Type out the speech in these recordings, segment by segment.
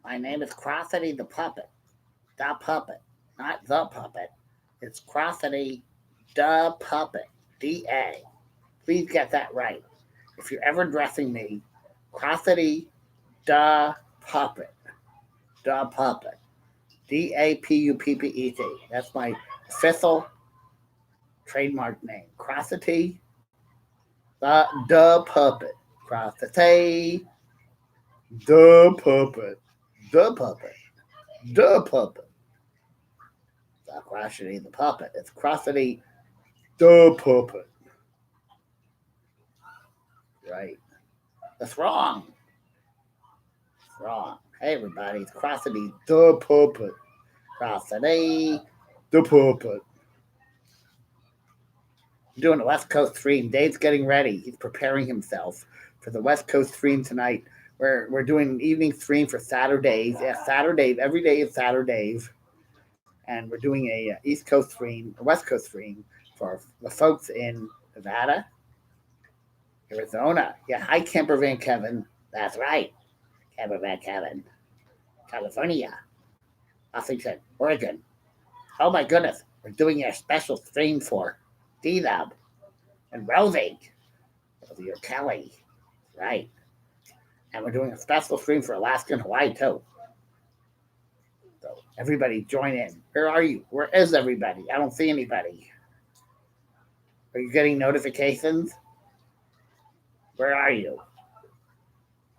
My name is Crossity the Puppet. The Puppet. Not the Puppet. It's Crossity the Puppet. D-A. Please get that right. If you're ever addressing me, Crossity the Puppet. The Puppet. D-A-P-U-P-P-E-T. That's my official trademark name. Crossity the Puppet. Crossity the Puppet. The Puppet. The Puppet. It's not Crossity the Puppet. It's Crossity the Puppet. Right. That's wrong. It's wrong. Hey, everybody. It's Crossity the Puppet. Crossity the Puppet. I'm doing a West Coast stream. Dave's getting ready. He's preparing himself for the West Coast stream tonight. We're doing an evening stream for SaturDAVE. Yeah, SaturDAVE. Every day is SaturDAVE. And we're doing a East Coast stream, a West Coast stream for the folks in Nevada, Arizona. Yeah, hi, Camper Van Kevin. That's right. Camper Van Kevin. California. Washington, Oregon. Oh, my goodness. We're doing a special stream for D-Dub and Rosie. Rosie or Kelly. Right. And we're doing a special stream for Alaska and Hawaii, too. So everybody join in. Where are you? Where is everybody? I don't see anybody. Are you getting notifications? Where are you?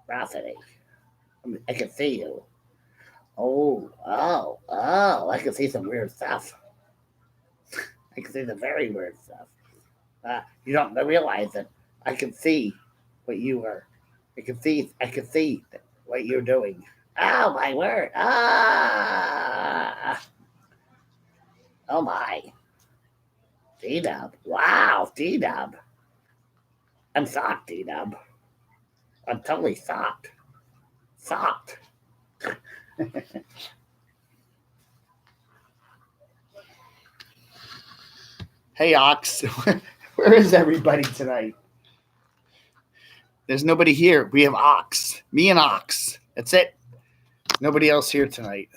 Rosity. I can see you. Oh, I can see some weird stuff. I can see the very weird stuff. You don't realize that I can see what you are. I can see what you're doing. Oh, my word. Oh, my. D-Dub. Wow, D-Dub. I'm shocked, D-Dub. I'm totally shocked. Shocked. Hey, Ox. Where is everybody tonight? There's nobody here. We have Ox. Me and Ox. That's it. Nobody else here tonight.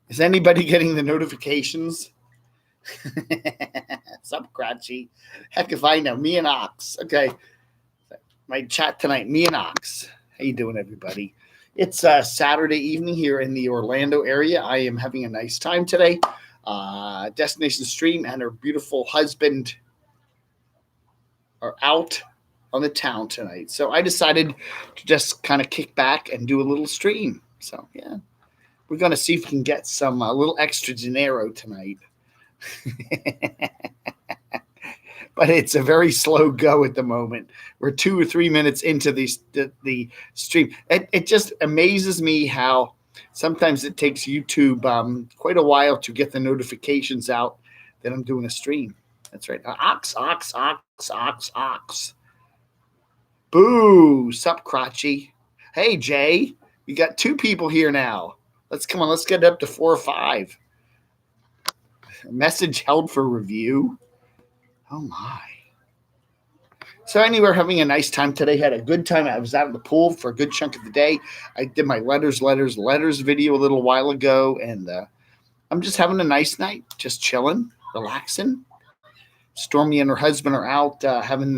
Is anybody getting the notifications? Sup, Cratchy? Heck if I know. Me and Ox. Okay. My chat tonight. Me and Ox. How you doing, everybody? It's Saturday evening here in the Orlando area. I am having a nice time today. Destination Stream and her beautiful husband are out on the town tonight. So I decided to just kind of kick back and do a little stream. So, yeah. We're going to see if we can get some little extra dinero tonight. But it's a very slow go at the moment. We're 2 or 3 minutes into the stream. It just amazes me how sometimes it takes YouTube quite a while to get the notifications out that I'm doing a stream. That's right. Ox. Boo. Sup, Crotchy. Hey, Jay. We got 2 people here now. Let's get up to 4 or 5. Message held for review. Oh, my. So anyway, we're having a nice time today. Had a good time. I was out of the pool for a good chunk of the day. I did my letters video a little while ago, and I'm just having a nice night, just chilling, relaxing. Stormy and her husband are out having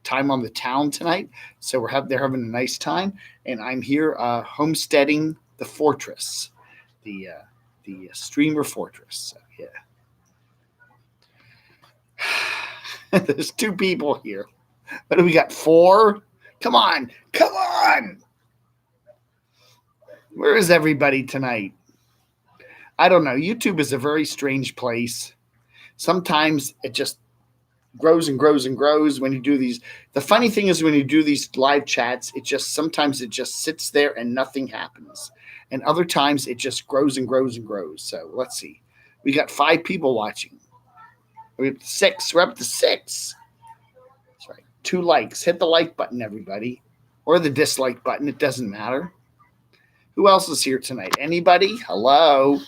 time on the town tonight, so they're having a nice time, and I'm here homesteading the fortress, the streamer fortress. So, yeah. There's 2 people here. What do we got? 4? Come on. Where is everybody tonight? I don't know. YouTube is a very strange place. Sometimes it just grows and grows and grows when you do these. The funny thing is when you do these live chats, sometimes it just sits there and nothing happens. And other times it just grows and grows and grows. So let's see. We got 5 people watching. We have 6. We're up to 6. That's right. 2 likes. Hit the like button, everybody. Or the dislike button. It doesn't matter. Who else is here tonight? Anybody? Hello?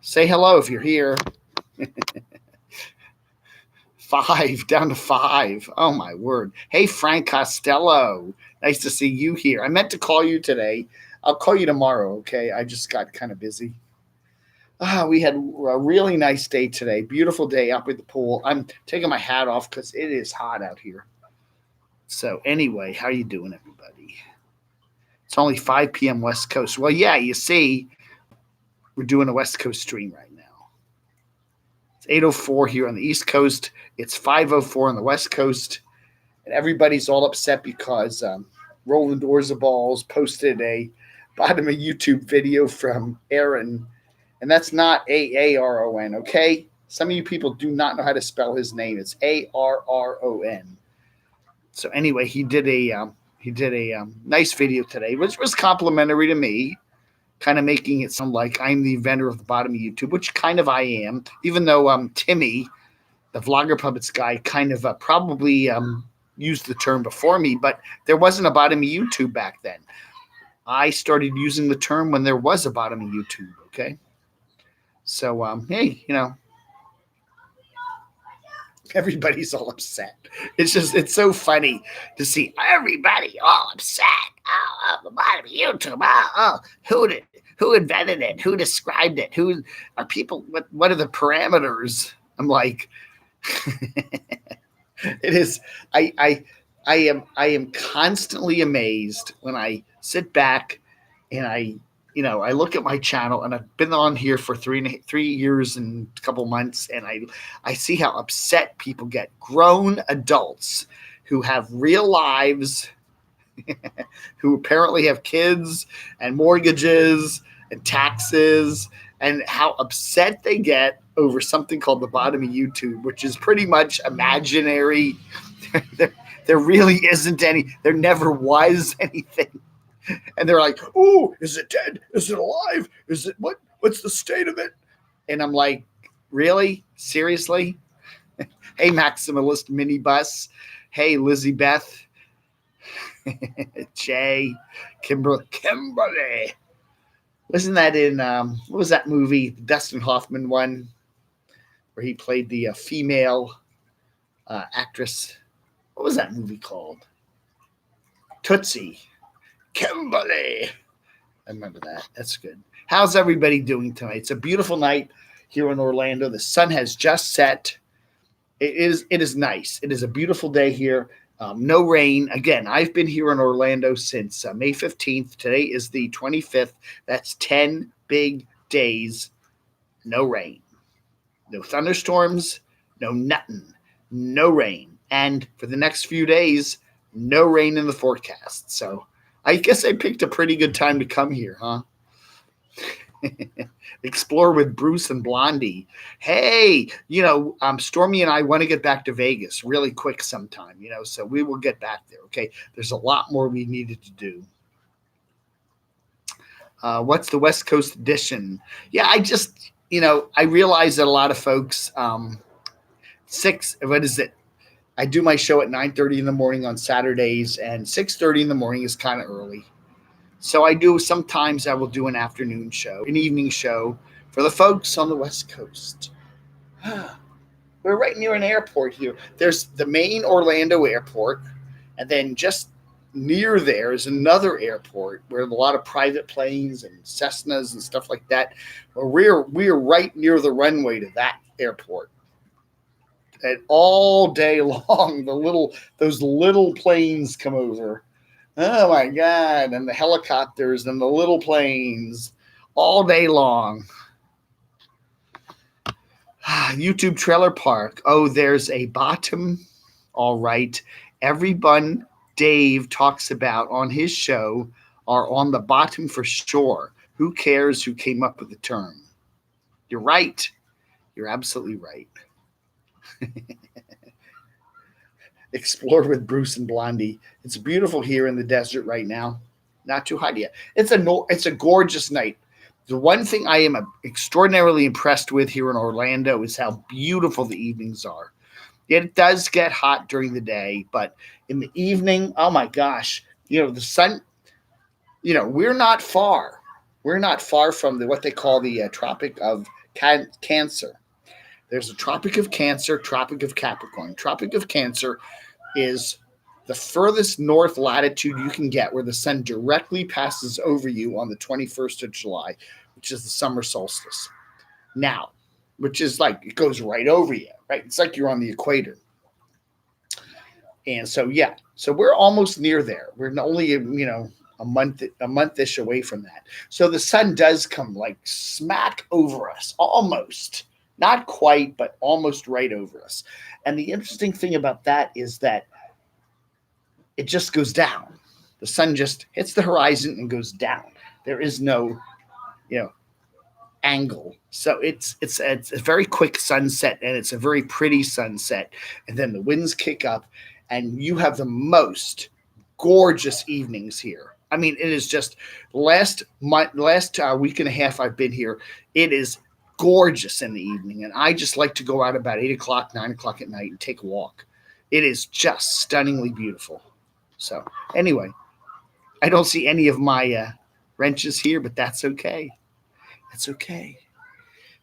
Say hello if you're here. 5. Down to 5. Oh, my word. Hey, Frank Costello. Nice to see you here. I meant to call you today. I'll call you tomorrow, okay? I just got kind of busy. We had a really nice day today. Beautiful day up at the pool. I'm taking my hat off because it is hot out here. So anyway, how you doing, everybody? It's only 5 p.m. West Coast. Well, yeah, you see, we're doing a West Coast stream right now. It's 8:04 here on the East Coast. It's 5:04 on the West Coast. And everybody's all upset because Rolling Doors of Balls posted a bottom of YouTube video from Aaron. And that's not Aaron, okay? Some of you people do not know how to spell his name. It's Arron. So anyway, he did a nice video today, which was complimentary to me, kind of making it sound like I'm the inventor of the bottom of YouTube, which kind of I am, even though Timmy, the Vlogger Puppets guy, kind of probably used the term before me, but there wasn't a bottom of YouTube back then. I started using the term when there was a bottom of YouTube, okay? So, hey, everybody's all upset. It's so funny to see everybody all upset. Oh, the bottom of YouTube. Who invented it? Who described it? Who are people? What are the parameters? I'm like, it is. I am constantly amazed when I sit back and I look at my channel, and I've been on here for 3 years and a couple months, and I see how upset people get. Grown adults who have real lives, who apparently have kids and mortgages and taxes, and how upset they get over something called the bottom of YouTube, which is pretty much imaginary. There really isn't any. There never was anything. And they're like, "Oh, is it dead? Is it alive? Is it what? What's the state of it?" And I'm like, "Really? Seriously?" Hey, Maximalist Minibus. Hey, Lizzie Beth. Jay. Kimberly. Wasn't that in, what was that movie? The Dustin Hoffman one, where he played the female actress. What was that movie called? Tootsie. Kimberly. I remember that. That's good. How's everybody doing tonight? It's a beautiful night here in Orlando. The sun has just set. It is nice. It is a beautiful day here. No rain. Again, I've been here in Orlando since May 15th. Today is the 25th. That's 10 big days. No rain. No thunderstorms. No nothing. No rain. And for the next few days, no rain in the forecast. So I guess I picked a pretty good time to come here, huh? Explore with Bruce and Blondie. Hey, Stormy and I want to get back to Vegas really quick sometime, so we will get back there, okay? There's a lot more we needed to do. What's the West Coast edition? Yeah, I just, I realize that a lot of folks, I do my show at 9:30 in the morning on Saturdays, and 6:30 in the morning is kind of early. So sometimes I will do an afternoon show, an evening show for the folks on the West Coast. We're right near an airport here. There's the main Orlando airport, and then just near there is another airport where a lot of private planes and Cessnas and stuff like that. We're right near the runway to that airport. And all day long, those little planes come over. Oh my God. And the helicopters and the little planes all day long. YouTube Trailer Park. Oh, there's a bottom. All right. Everyone Dave talks about on his show are on the bottom for sure. Who cares who came up with the term? You're right. You're absolutely right. Explore with Bruce and Blondie. It's beautiful here in the desert right now. Not too hot yet. It's a gorgeous night. The one thing I am extraordinarily impressed with here in Orlando is how beautiful the evenings are. It does get hot during the day, but in the evening, oh my gosh, the sun, we're not far. We're not far from what they call the Tropic of Cancer. There's a Tropic of Cancer, Tropic of Capricorn. Tropic of Cancer is the furthest north latitude you can get where the sun directly passes over you on the 21st of July, which is the summer solstice. Now, which is like, it goes right over you, right? It's like you're on the equator. And so, yeah, so we're almost near there. We're only, a month-ish away from that. So the sun does come like smack over us, almost. Not quite, but almost right over us. And the interesting thing about that is that it just goes down. The sun just hits the horizon and goes down. There is no, angle. So it's a very quick sunset, and it's a very pretty sunset. And then the winds kick up, and you have the most gorgeous evenings here. I mean, it is just last week and a half I've been here. It is gorgeous in the evening, and I just like to go out about 8 o'clock, 9 o'clock at night and take a walk. It is just stunningly beautiful. So anyway, I don't see any of my wrenches here, but that's okay. That's okay.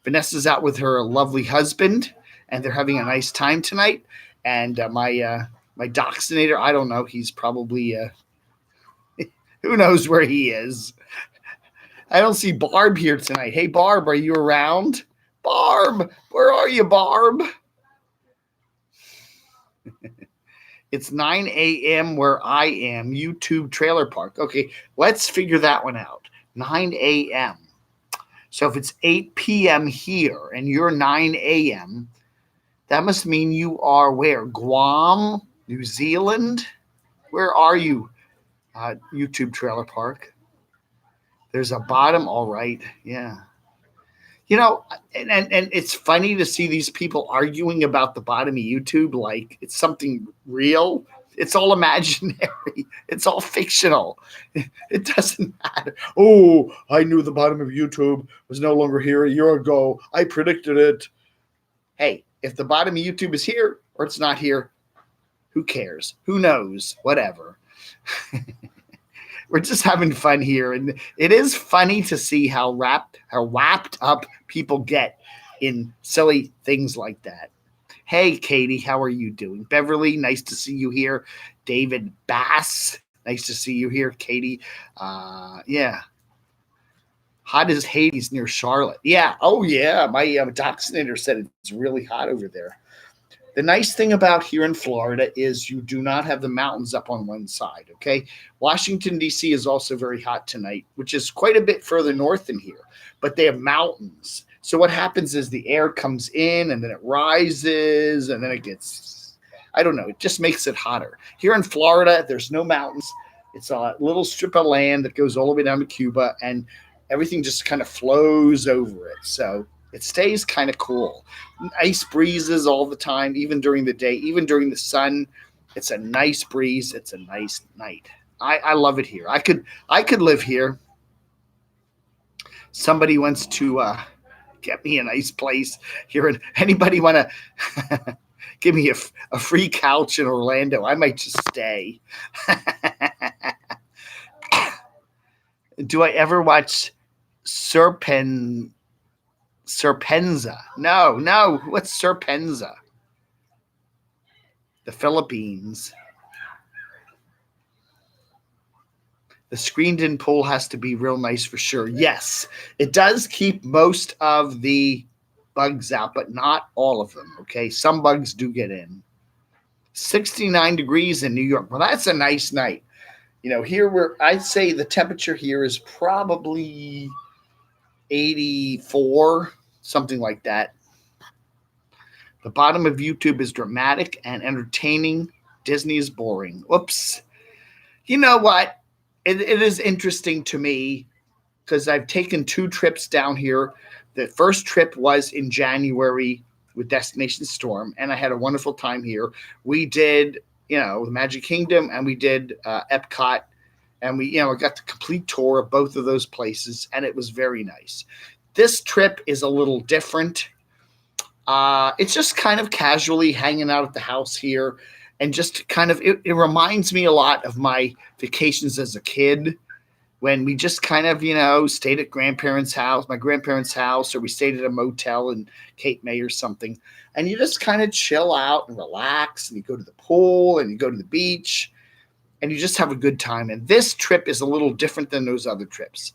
Vanessa's out with her lovely husband, and they're having a nice time tonight. And my dachshundator, I don't know. He's probably who knows where he is. I don't see Barb here tonight. Hey, Barb, are you around? Barb, where are you, Barb? It's 9 a.m. where I am, YouTube Trailer Park. Okay, let's figure that one out. 9 a.m. So if it's 8 p.m. here and you're 9 a.m., that must mean you are where? Guam, New Zealand? Where are you, YouTube Trailer Park? There's a bottom, all right. Yeah. And it's funny to see these people arguing about the bottom of YouTube like it's something real. It's all imaginary. It's all fictional. It doesn't matter. Oh, I knew the bottom of YouTube was no longer here a year ago. I predicted it. Hey, if the bottom of YouTube is here or it's not here, who cares? Who knows? Whatever. We're just having fun here. And it is funny to see how wrapped up people get in silly things like that. Hey, Katie, how are you doing? Beverly, nice to see you here. David Bass, nice to see you here. Katie, yeah. Hot as Hades near Charlotte. Yeah, oh yeah. My dachshundator said it's really hot over there. The nice thing about here in Florida is you do not have the mountains up on one side, okay? Washington, D.C. is also very hot tonight, which is quite a bit further north than here, but they have mountains. So what happens is the air comes in and then it rises and then it gets, I don't know, it just makes it hotter. Here in Florida, there's no mountains. It's a little strip of land that goes all the way down to Cuba, and everything just kind of flows over it. So it stays kind of cool. Nice breezes all the time, even during the day, even during the sun. It's a nice breeze. It's a nice night. I love it here. I could live here. Somebody wants to get me a nice place here. Anybody want to give me a free couch in Orlando? I might just stay. Do I ever watch Serpenza? No. What's Serpenza? The Philippines. The screened-in pool has to be real nice for sure. Yes, it does keep most of the bugs out, but not all of them, okay? Some bugs do get in. 69 degrees in New York. Well, that's a nice night. Here I'd say the temperature here is probably 84, something like that. The bottom of YouTube is dramatic and entertaining. Disney is boring. Whoops. You know what? It is interesting to me because I've taken 2 trips down here. The first trip was in January with Destination Storm, and I had a wonderful time here. We did, the Magic Kingdom, and we did Epcot, and we got the complete tour of both of those places, and it was very nice. This trip is a little different. It's just kind of casually hanging out at the house here, and just kind of, it reminds me a lot of my vacations as a kid when we just kind of, stayed at my grandparents' house, or we stayed at a motel in Cape May or something. And you just kind of chill out and relax, and you go to the pool and you go to the beach. and you just have a good time. And this trip is a little different than those other trips.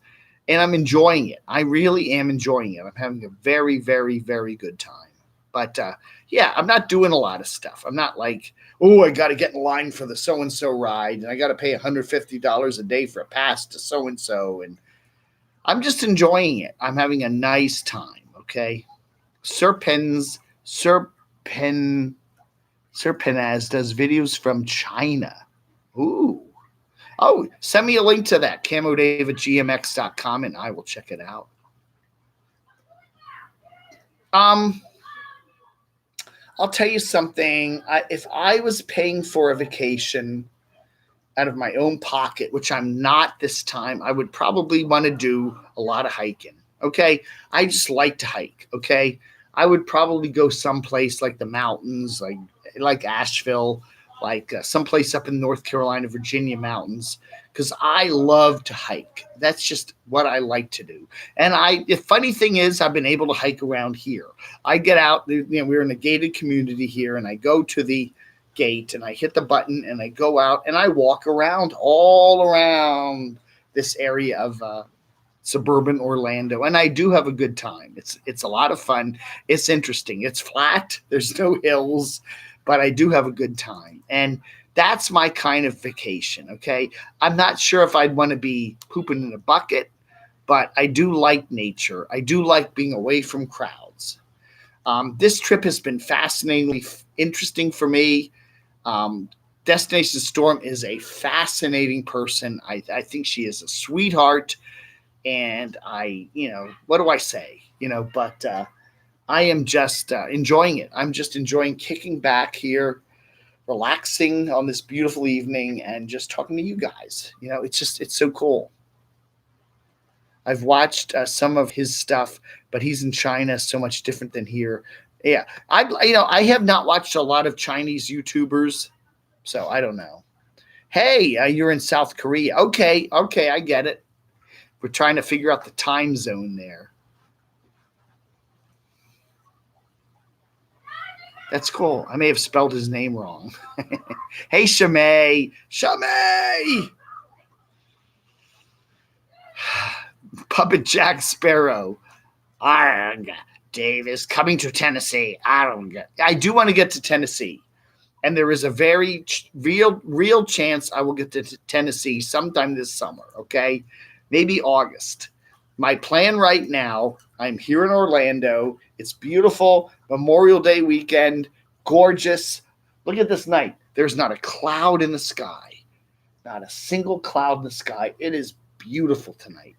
And I'm enjoying it. I really am enjoying it. I'm having a very, very, very good time. But yeah, I'm not doing a lot of stuff. I'm not like, oh, I got to get in line for the so-and-so ride, and I got to pay $150 a day for a pass to so-and-so. And I'm just enjoying it. I'm having a nice time, okay? Serpenaz does videos from China. Ooh. Oh, send me a link to that, camodave@gmx.com, and I will check it out. I'll tell you something. If I was paying for a vacation out of my own pocket, which I'm not this time, I would probably want to do a lot of hiking. Okay. I just like to hike. Okay. I would probably go someplace like the mountains, like Asheville, like someplace up in North Carolina, Virginia mountains, because I love to hike. That's just what I like to do. And the funny thing is, I've been able to hike around here. I get out, we're in a gated community here, and I go to the gate and I hit the button and I go out and I walk around all around this area of suburban Orlando, and I do have a good time. It's a lot of fun. It's interesting. It's flat. There's no hills, but I do have a good time. And that's my kind of vacation, okay? I'm not sure if I'd want to be pooping in a bucket, but I do like nature. I do like being away from crowds. This trip has been fascinatingly interesting for me. Destination Storm is a fascinating person. I think she is a sweetheart. And what do I say? But I am just enjoying it. I'm just enjoying kicking back here, relaxing on this beautiful evening, and just talking to you guys. It's so cool. I've watched some of his stuff, but he's in China, so much different than here. Yeah, I have not watched a lot of Chinese YouTubers, so I don't know. Hey, you're in South Korea. Okay, I get it. We're trying to figure out the time zone there. That's cool. I may have spelled his name wrong. Hey, Shamay. Puppet Jack Sparrow. Arg. Dave is coming to Tennessee. I do want to get to Tennessee. And there is a very real chance I will get to Tennessee sometime this summer, okay? Maybe August. My plan right now, I'm here in Orlando. It's beautiful. Memorial Day weekend. Gorgeous. Look at this night. There's not a cloud in the sky. Not a single cloud in the sky. It is beautiful tonight.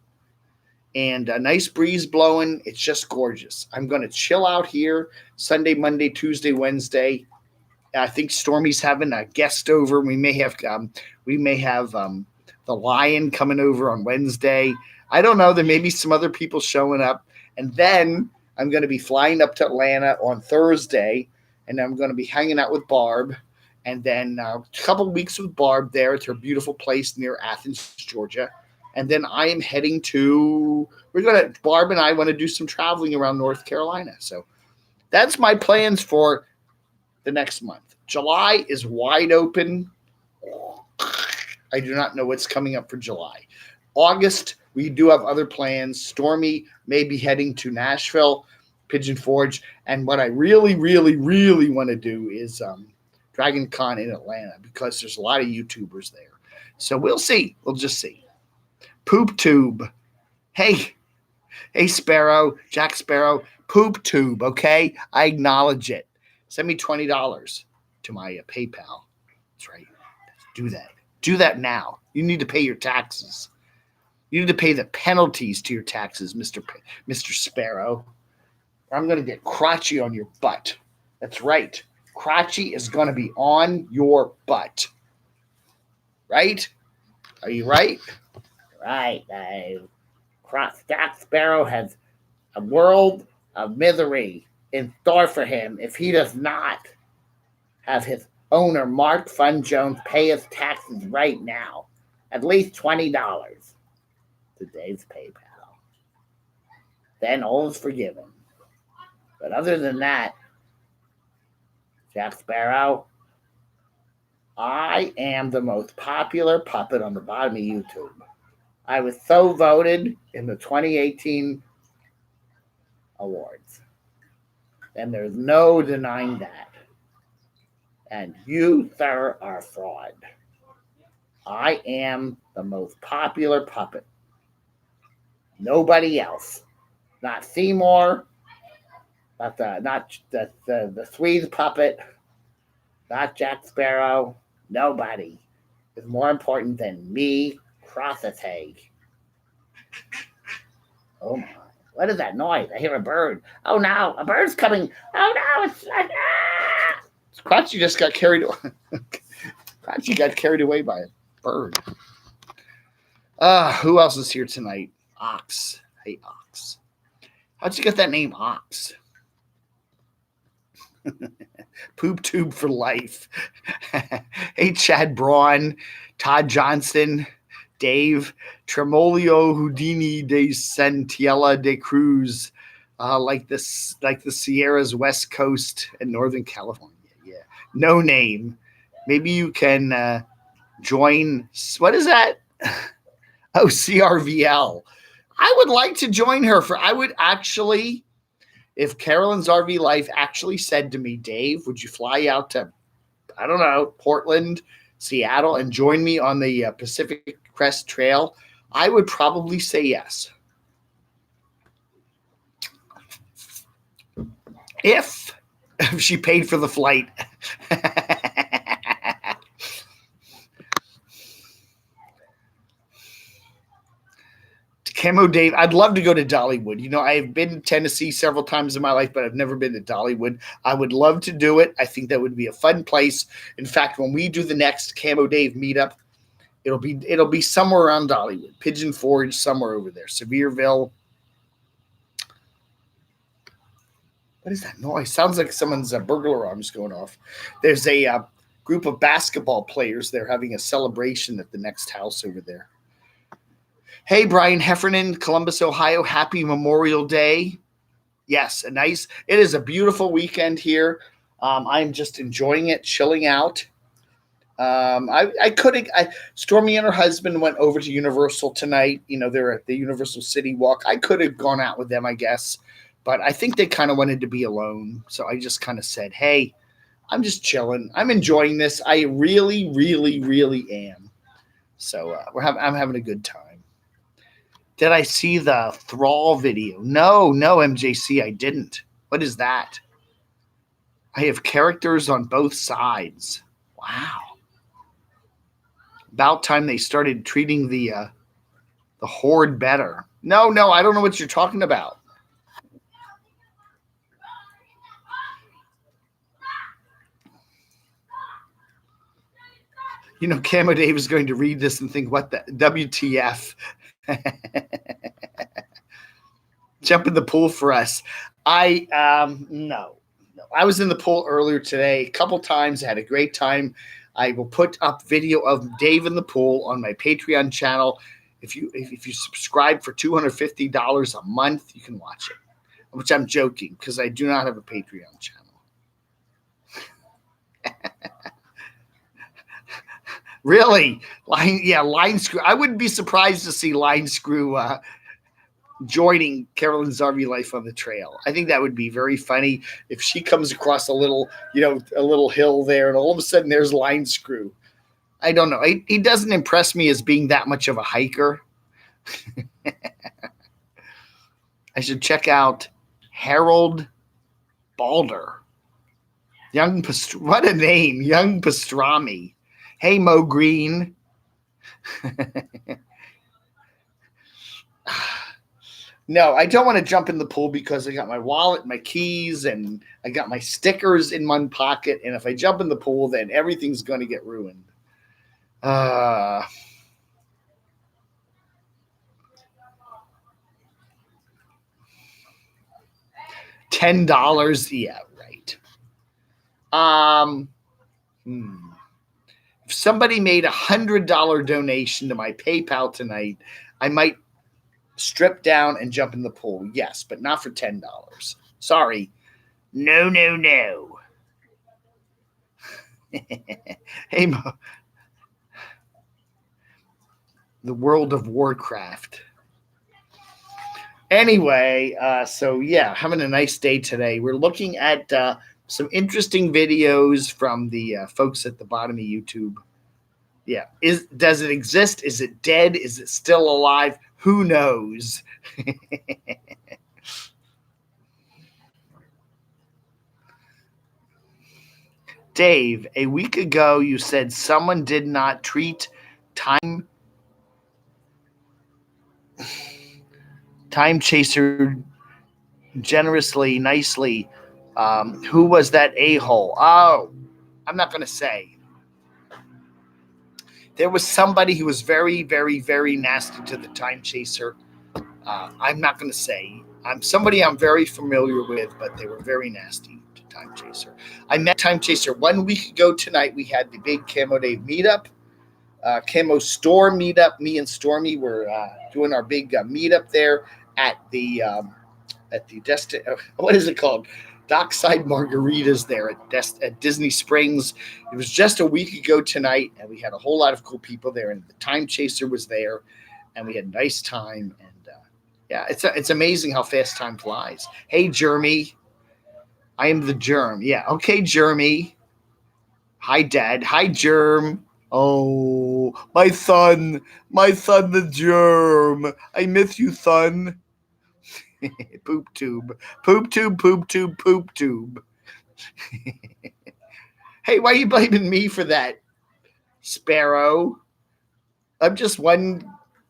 And a nice breeze blowing. It's just gorgeous. I'm going to chill out here Sunday, Monday, Tuesday, Wednesday. I think Stormy's having a guest over. We may have the Lion coming over on Wednesday. I don't know. There may be some other people showing up. And then I'm going to be flying up to Atlanta on Thursday, and I'm going to be hanging out with Barb. And then a couple of weeks with Barb there at her beautiful place near Athens, Georgia. And then I am heading Barb and I want to do some traveling around North Carolina. So that's my plans for the next month. July is wide open. I do not know what's coming up for July. August, we do have other plans. Stormy may be heading to Nashville, Pigeon Forge. And what I really, really, really want to do is Dragon Con in Atlanta, because there's a lot of YouTubers there. So we'll see. We'll just see. Poop Tube. Hey, Sparrow, Jack Sparrow, Poop Tube, okay? I acknowledge it. Send me $20 to my PayPal. That's right. Do that. Do that now. You need to pay your taxes. You need to pay the penalties to your taxes, Mr. Sparrow. I'm going to get crotchy on your butt. That's right. Crotchy is going to be on your butt. Right? Are you right? Right. Jack Sparrow has a world of misery in store for him if he does not have his owner, Mark Fun Jones, pay his taxes right now. At least $20. Today's PayPal. Then all is forgiven. But other than that, Jack Sparrow, I am the most popular puppet on the bottom of YouTube. I was so voted in the 2018 awards. And there's no denying that. And you, sir, are fraud. I am the most popular puppet. Nobody else. Not Seymour, not the Swede puppet, not Jack Sparrow. Nobody is more important than me, Crossatag. Oh my. What is that noise? I hear a bird. Oh no, a bird's coming. Oh no, it's like Crunchy just got carried away. Crunchy got carried away by a bird. Who else is here tonight? Ox. Hey, Ox. How'd you get that name, Ox? Poop tube for life. Hey, Chad Braun, Todd Johnson, Dave, Tremolio Houdini de Santiella de Cruz, like the Sierras West Coast and Northern California. Yeah, no name. Maybe you can join. What is that? Oh, CRVL. I would like to join her I would actually. If Carolyn's RV Life actually said to me, Dave, would you fly out to, I don't know, Portland, Seattle, and join me on the Pacific Crest Trail, I would probably say yes. If she paid for the flight. Camo Dave, I'd love to go to Dollywood. You know, I've been to Tennessee several times in my life, but I've never been to Dollywood. I would love to do it. I think that would be a fun place. In fact, when we do the next Camo Dave meetup, it'll be somewhere around Dollywood, Pigeon Forge, somewhere over there, Sevierville. What is that noise? Sounds like someone's burglar alarm's going off. There's a group of basketball players. They're having a celebration at the next house over there. Hey, Brian Heffernan, Columbus, Ohio. Happy Memorial Day. Yes, it is a beautiful weekend here. I'm just enjoying it, chilling out. Stormy and her husband went over to Universal tonight. You know, they're at the Universal City Walk. I could have gone out with them, I guess, but I think they kind of wanted to be alone. So I just kind of said, hey, I'm just chilling. I'm enjoying this. I really, really, really am. So I'm having a good time. Did I see the Thrall video? No, MJC, I didn't. What is that? I have characters on both sides. Wow. About time they started treating the Horde better. No, I don't know what you're talking about. You know, Camo Dave is going to read this and think, what the WTF? Jump in the pool for us. No. I was in the pool earlier today a couple times. I had a great time. I will put up video of Dave in the pool on my Patreon channel. If you subscribe for $250 a month, you can watch it. Which I'm joking because I do not have a Patreon channel. Really? Line Screw. I wouldn't be surprised to see Line Screw joining Carolyn's RV Life on the trail. I think that would be very funny if she comes across a little hill there and all of a sudden there's Line Screw. I don't know. He doesn't impress me as being that much of a hiker. I should check out Harold Balder. What a name. Young Pastrami. Hey, Mo Green. No, I don't want to jump in the pool because I got my wallet, my keys, and I got my stickers in one pocket. And if I jump in the pool, then everything's going to get ruined. $10. Yeah, right. If somebody made $100 donation to my PayPal tonight, I might strip down and jump in the pool. Yes, but not for $10. Sorry. No. Hey, Mo. The World of Warcraft. Anyway, so yeah, having a nice day today. We're looking at some interesting videos from the folks at the bottom of YouTube. Yeah, does it exist? Is it dead? Is it still alive? Who knows? Dave, a week ago you said someone did not treat time chaser generously, nicely. Who was that a-hole? Oh, I'm not going to say. There was somebody who was very, very, very nasty to the time chaser. I'm not going to say. Somebody I'm very familiar with, but they were very nasty to Time Chaser. I met Time Chaser 1 week ago tonight. We had the big CamoDAVE meetup, Camo store meetup. Me and Stormy were doing our big meetup there at the what is it called? Dockside Margaritas there at Disney Springs. It was just a week ago tonight, and we had a whole lot of cool people there. And the Time Chaser was there, and we had a nice time. And yeah, it's amazing how fast time flies. Hey, Jeremy. I am the Germ. Yeah. Okay, Jeremy. Hi, Dad. Hi, Germ. Oh, my son, the Germ. I miss you, son. Poop tube. Poop tube, poop tube, poop tube. Hey, why are you blaming me for that, Sparrow? I'm just one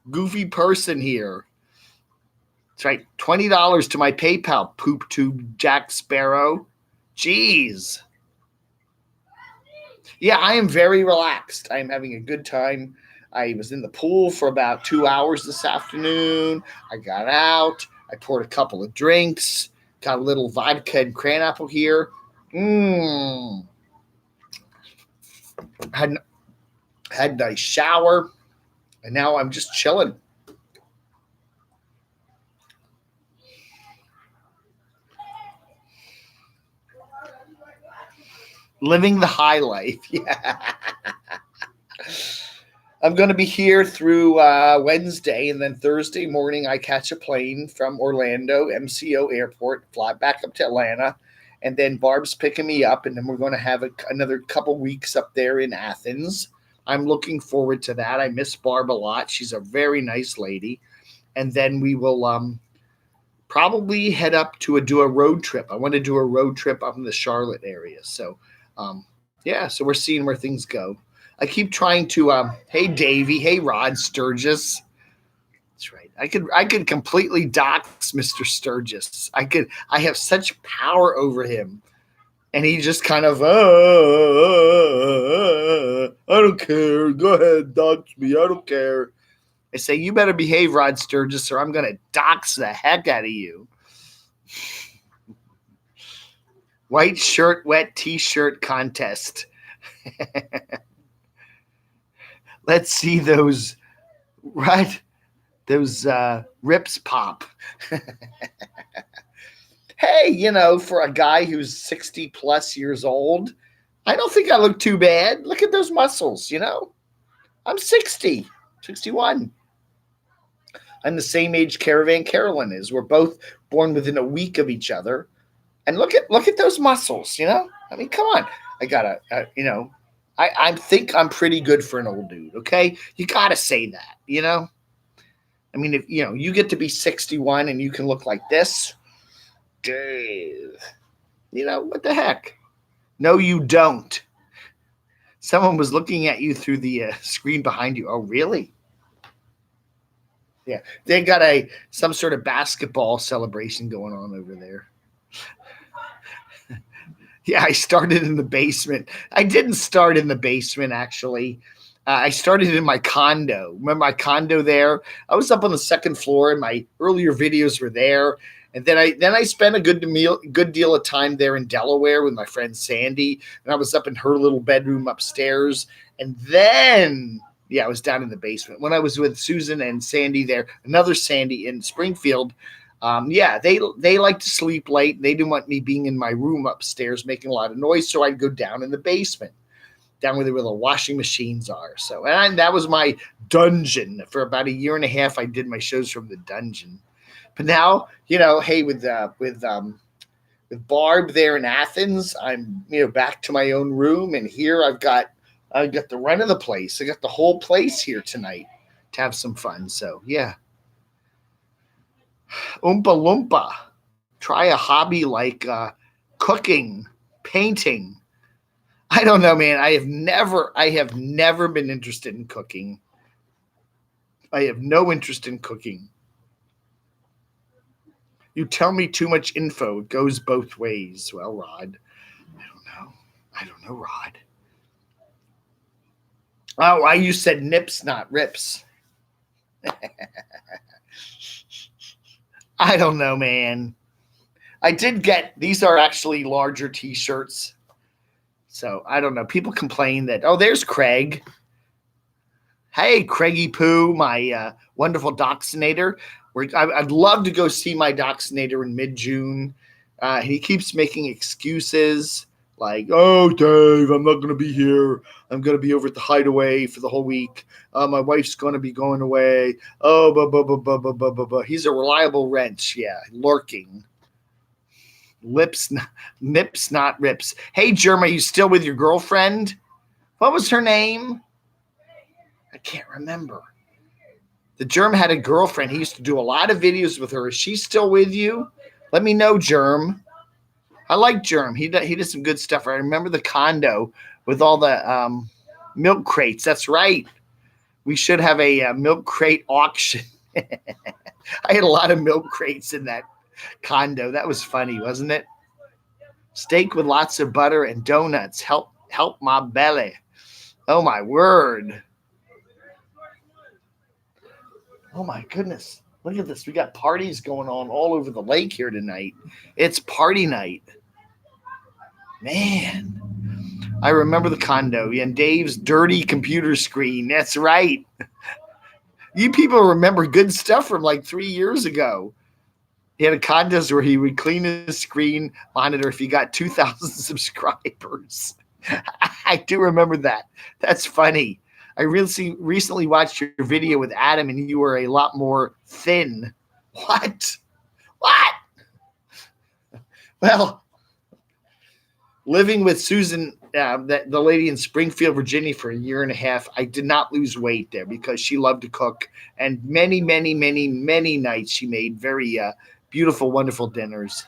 goofy person here. That's right. $20 to my PayPal, poop tube Jack Sparrow. Jeez. Yeah, I am very relaxed. I am having a good time. I was in the pool for about 2 hours this afternoon. I got out. I poured a couple of drinks. Got a little vodka and cranapple here. Had a nice shower. And now I'm just chilling. Living the high life. Yeah. I'm going to be here through Wednesday, and then Thursday morning I catch a plane from Orlando, MCO Airport, fly back up to Atlanta, and then Barb's picking me up, and then we're going to have another couple weeks up there in Athens. I'm looking forward to that. I miss Barb a lot. She's a very nice lady. And then we will probably head up to do a road trip. I want to do a road trip up in the Charlotte area. So, yeah, so we're seeing where things go. I keep trying to, hey, Davey, hey, Rod Sturgis. That's right. I could completely dox Mr. Sturgis. I have such power over him. And he just kind of, I don't care. Go ahead, dox me. I don't care. I say, you better behave, Rod Sturgis, or I'm going to dox the heck out of you. White shirt, wet T-shirt contest. Let's see those, right? Those rips pop. Hey, for a guy who's 60 plus years old, I don't think I look too bad. Look at those muscles, I'm 60, 61. I'm the same age Caravan Carolyn is. We're both born within a week of each other. And look at those muscles, I mean, come on. I gotta, I think I'm pretty good for an old dude, okay? You gotta say that, I mean, if, you get to be 61 and you can look like this, dude, what the heck? No, you don't. Someone was looking at you through the screen behind you. Oh, really? Yeah, they got some sort of basketball celebration going on over there. Yeah, I started in the basement. I didn't start in the basement, actually. I started in my condo. Remember my condo there? I was up on the second floor, and my earlier videos were there. And then I spent a good deal of time there in Delaware with my friend Sandy, and I was up in her little bedroom upstairs. And then, I was down in the basement when I was with Susan and Sandy there. Another Sandy in Springfield. They like to sleep late. They didn't want me being in my room upstairs making a lot of noise, so I'd go down in the basement. down where the washing machines are. So, and that was my dungeon for about a year and a half. I did my shows from the dungeon, but now, hey, with Barb there in Athens, I'm back to my own room, and here I've got the run of the place. I got the whole place here tonight to have some fun. So yeah, Oompa Loompa. Try a hobby like cooking, painting. I don't know, man. I have never been interested in cooking. I have no interest in cooking. You tell me too much info. It goes both ways. Well, Rod, I don't know, Rod. Oh, you said nips, not rips. I don't know, man. I did get, these are actually larger t-shirts. So I don't know. People complain that, there's Craig. Hey, Craigie Poo, my wonderful dachshundator. I'd love to go see my dachshundator in mid-June. He keeps making excuses like, oh, Dave, I'm not going to be here. I'm going to be over at the Hideaway for the whole week. My wife's going to be going away. Oh, blah. He's a reliable wrench. Yeah, lurking. Nips, not rips. Hey, Germ, are you still with your girlfriend? What was her name? I can't remember. The Germ had a girlfriend. He used to do a lot of videos with her. Is she still with you? Let me know, Germ. I like Germ. He did some good stuff. I remember the condo with all the milk crates. That's right. We should have a milk crate auction. I had a lot of milk crates in that condo. That was funny, wasn't it? Steak with lots of butter and donuts. Help my belly. Oh, my word. Oh, my goodness. Look at this. We got parties going on all over the lake here tonight. It's party night. Man. I remember the condo and Dave's dirty computer screen. That's right. You people remember good stuff from like 3 years ago. He had a contest where he would clean his screen monitor if he got 2,000 subscribers. I do remember that. That's funny. I recently watched your video with Adam, and you were a lot more thin. What? Well, living with Susan, the lady in Springfield, Virginia, for a year and a half, I did not lose weight there because she loved to cook. And many, many, many, many nights she made very beautiful, wonderful dinners.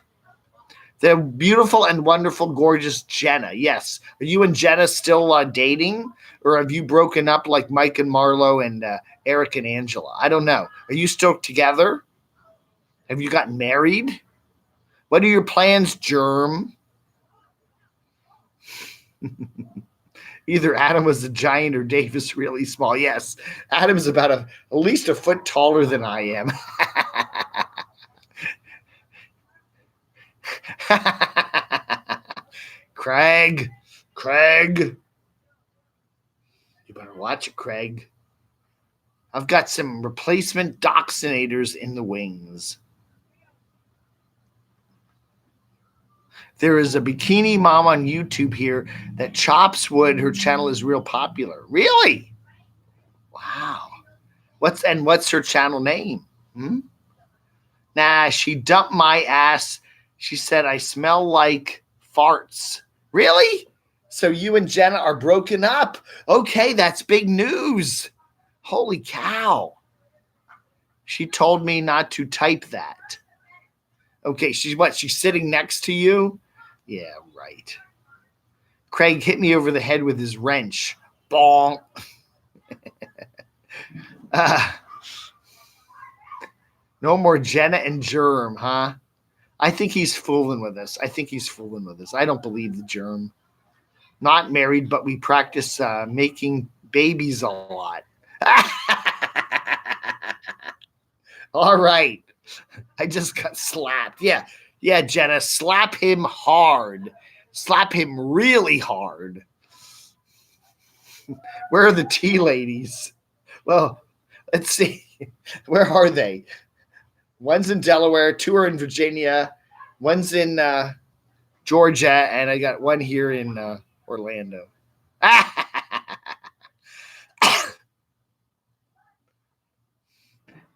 The beautiful and wonderful, gorgeous Jenna. Yes. Are you and Jenna still dating? Or have you broken up like Mike and Marlo and Eric and Angela? I don't know. Are you still together? Have you gotten married? What are your plans, Germ? Either Adam was a giant or Dave is really small. Yes. Adam is about at least a foot taller than I am. Craig. You better watch it, Craig. I've got some replacement dachshunders in the wings. There is a bikini mom on YouTube here that chops wood. Her channel is real popular. Really? Wow. What's her channel name? Nah, she dumped my ass. She said, I smell like farts. Really? So you and Jenna are broken up. Okay, that's big news. Holy cow. She told me not to type that. Okay, she's sitting next to you? Yeah, right. Craig hit me over the head with his wrench. Bonk. No more Jenna and Germ, huh? I think he's fooling with us. I don't believe the Germ. Not married, but we practice making babies a lot. All right. I just got slapped. Yeah, Jenna, slap him hard. Slap him really hard. Where are the tea ladies? Well, let's see. Where are they? One's in Delaware, 2 are in Virginia, one's in Georgia, and I got one here in Orlando.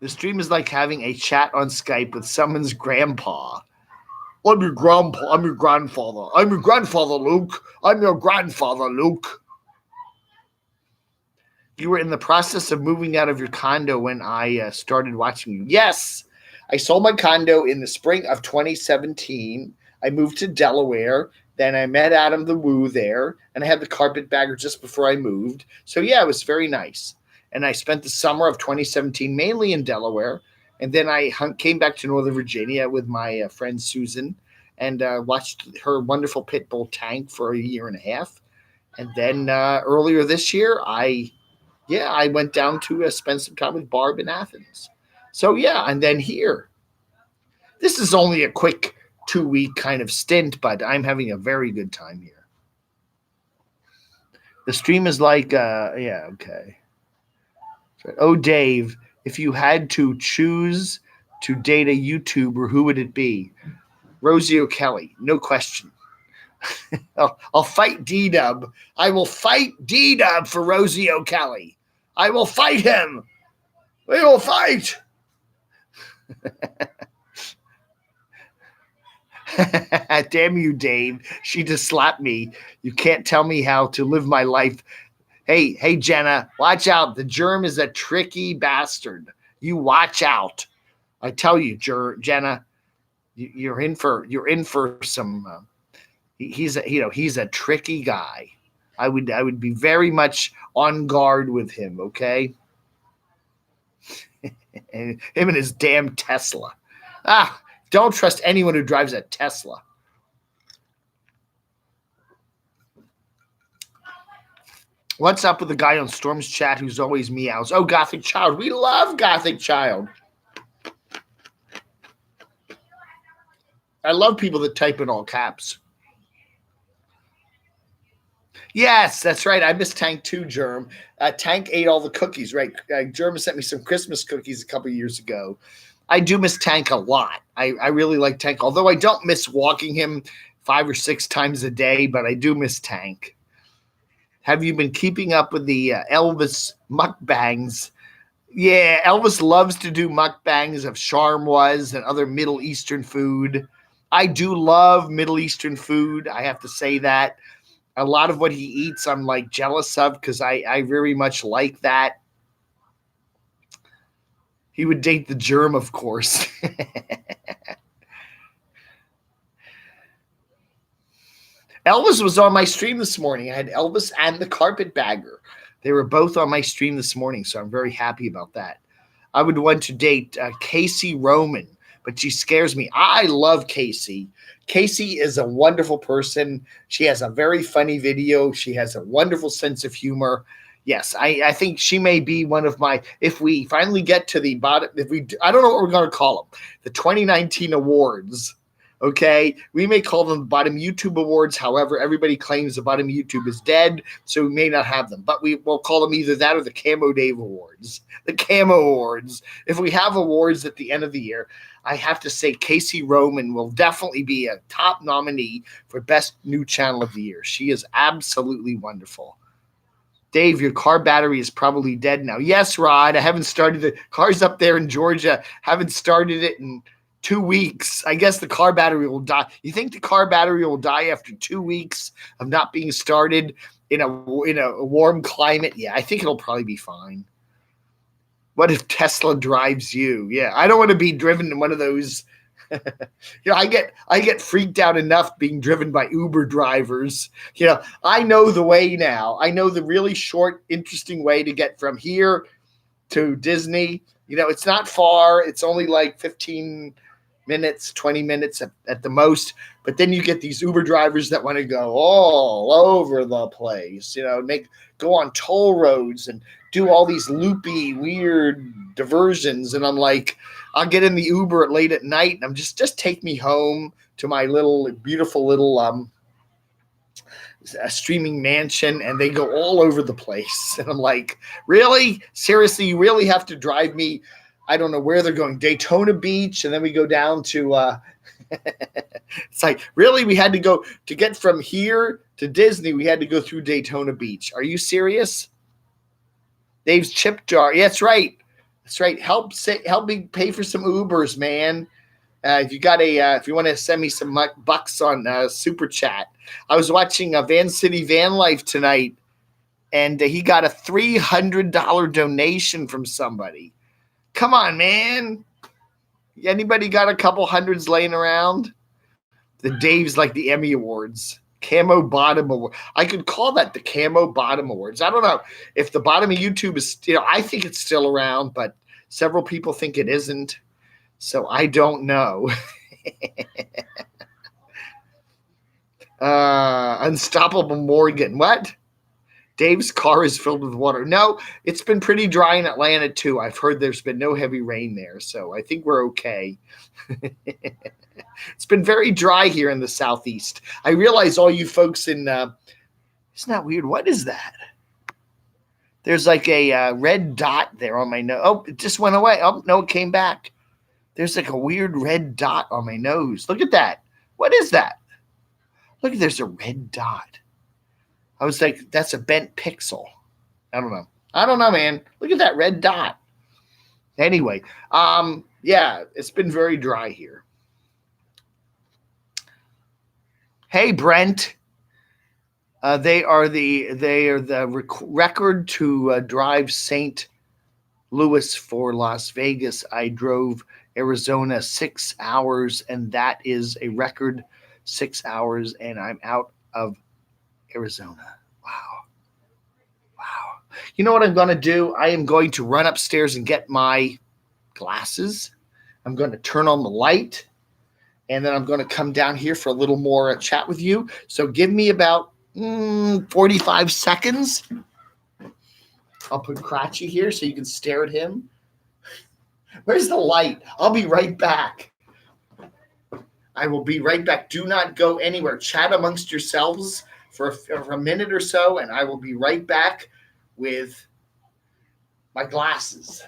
The stream is like having a chat on Skype with someone's grandpa. I'm your grandpa. I'm your grandfather. I'm your grandfather, Luke. I'm your grandfather, Luke. You were in the process of moving out of your condo when I started watching you. Yes, I sold my condo in the spring of 2017. I moved to Delaware. Then I met Adam the Woo there, and I had the carpetbagger just before I moved. So, yeah, it was very nice. And I spent the summer of 2017 mainly in Delaware. And then I came back to Northern Virginia with my friend Susan and watched her wonderful pit bull Tank for a year and a half. And then earlier this year, I went down to spend some time with Barb in Athens. So, yeah, and then here. This is only a quick 2-week kind of stint, but I'm having a very good time here. The stream is like, okay. Oh, Dave, if you had to choose to date a YouTuber, who would it be? Rosie O'Kelly, no question. I'll fight D-Dub. I will fight D-Dub for Rosie O'Kelly. I will fight him. We will fight. Damn you, Dave. She just slapped me. You can't tell me how to live my life. Hey, Jenna, watch out. The germ is a tricky bastard. You watch out. I tell you, Jenna, you're in for some. He's a tricky guy. I would be very much on guard with him. Okay. And him and his damn Tesla. Don't trust anyone who drives a Tesla. What's up with the guy on Storm's chat who's always meows? Oh, Gothic Child. We love Gothic Child. I love people that type in all caps. Yes, that's right. I miss Tank too, Germ. Tank ate all the cookies, right? Germ sent me some Christmas cookies a couple years ago. I do miss Tank a lot. I really like Tank, although I don't miss walking him 5 or 6 times a day, but I do miss Tank. Have you been keeping up with the Elvis mukbangs? Yeah, Elvis loves to do mukbangs of Sharmwas and other Middle Eastern food. I do love Middle Eastern food. I have to say that. A lot of what he eats, I'm like jealous of because I very much like that. He would date the germ, of course. Elvis was on my stream this morning. I had Elvis and the carpetbagger. They were both on my stream this morning, so I'm very happy about that. I would want to date Casey Roman, but she scares me. I love Casey. Casey is a wonderful person. She has a very funny video. She has a wonderful sense of humor. Yes, I think she may be one of my, if we finally get to the bottom, I don't know what we're going to call them, the 2019 awards, okay? We may call them Bottom YouTube Awards. However, everybody claims the Bottom YouTube is dead, so we may not have them. But we will call them either that or the CamoDAVE Awards, the Camo Awards. If we have awards at the end of the year, I have to say Casey Roman will definitely be a top nominee for Best New Channel of the Year. She is absolutely wonderful. Dave, your car battery is probably dead now. Yes, Rod, I haven't started the car's up there in Georgia. Haven't started it in 2 weeks. I guess the car battery will die. You think the car battery will die after 2 weeks of not being started in a warm climate? Yeah, I think it'll probably be fine. What if Tesla drives you? Yeah, I don't want to be driven in one of those. I get freaked out enough being driven by Uber drivers. I know the way now. I know the really short, interesting way to get from here to Disney. It's not far. It's only like 15 minutes, 20 minutes at the most. But then you get these Uber drivers that want to go all over the place, go on toll roads and do all these loopy, weird diversions. And I'm like, I'll get in the Uber late at night and I'm just take me home to my beautiful little streaming mansion, and they go all over the place. And I'm like, really? Seriously, you really have to drive me? I don't know where they're going, Daytona Beach, and then we go down to it's like, really? We had to go to get from here to Disney. We had to go through Daytona Beach. Are you serious? Dave's chip jar. Yeah, that's right. That's right. Help me pay for some Ubers, man. If you want to send me some bucks on Super Chat. I was watching Van City Van Life tonight, and he got a $300 donation from somebody. Come on, man. Anybody got a couple hundreds laying around? The Dave's like the Emmy Awards. Camo Bottom Award. I could call that the Camo Bottom Awards. I don't know if the bottom of YouTube is, I think it's still around, but several people think it isn't. So I don't know. Unstoppable Morgan. What? Dave's car is filled with water. No, it's been pretty dry in Atlanta too. I've heard there's been no heavy rain there, so I think we're okay. It's been very dry here in the Southeast. I realize all you folks in isn't that weird? What is that? There's like a red dot there on my nose. Oh, it just went away. Oh, no, it came back. There's like a weird red dot on my nose. Look at that. What is that? Look, there's a red dot. I was like, that's a bent pixel. I don't know, man. Look at that red dot. Anyway, yeah, it's been very dry here. Hey, Brent. They are the record to drive St. Louis for Las Vegas. I drove Arizona 6 hours, and that is a record 6 hours, and I'm out of Arizona. Wow. You know what I'm going to do? I am going to run upstairs and get my glasses. I'm going to turn on the light, and then I'm going to come down here for a little more chat with you. So give me about 45 seconds. I'll put Cratchy here so you can stare at him. Where's the light? I'll be right back. I will be right back. Do not go anywhere. Chat amongst yourselves for a minute or so, and I will be right back with my glasses.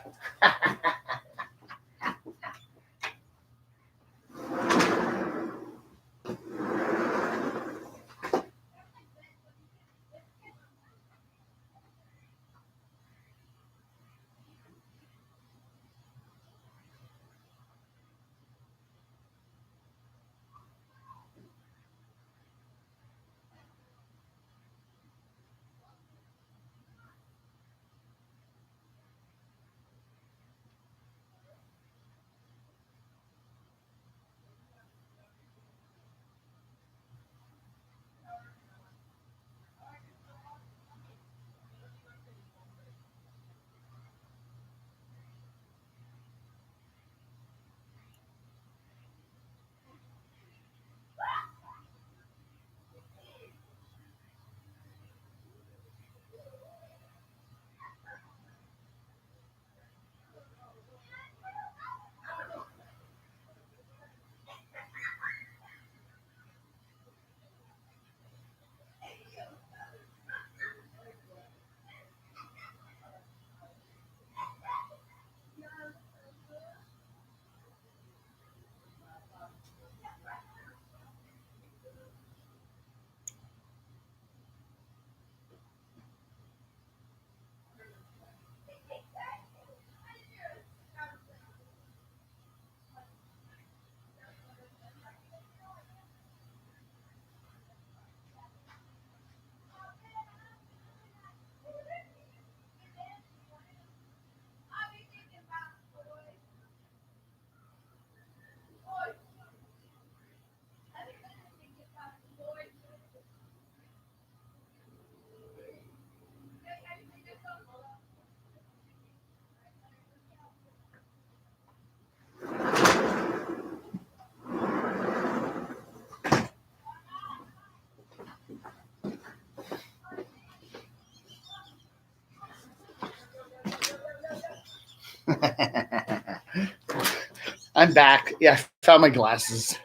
I'm back. Yeah, I found my glasses.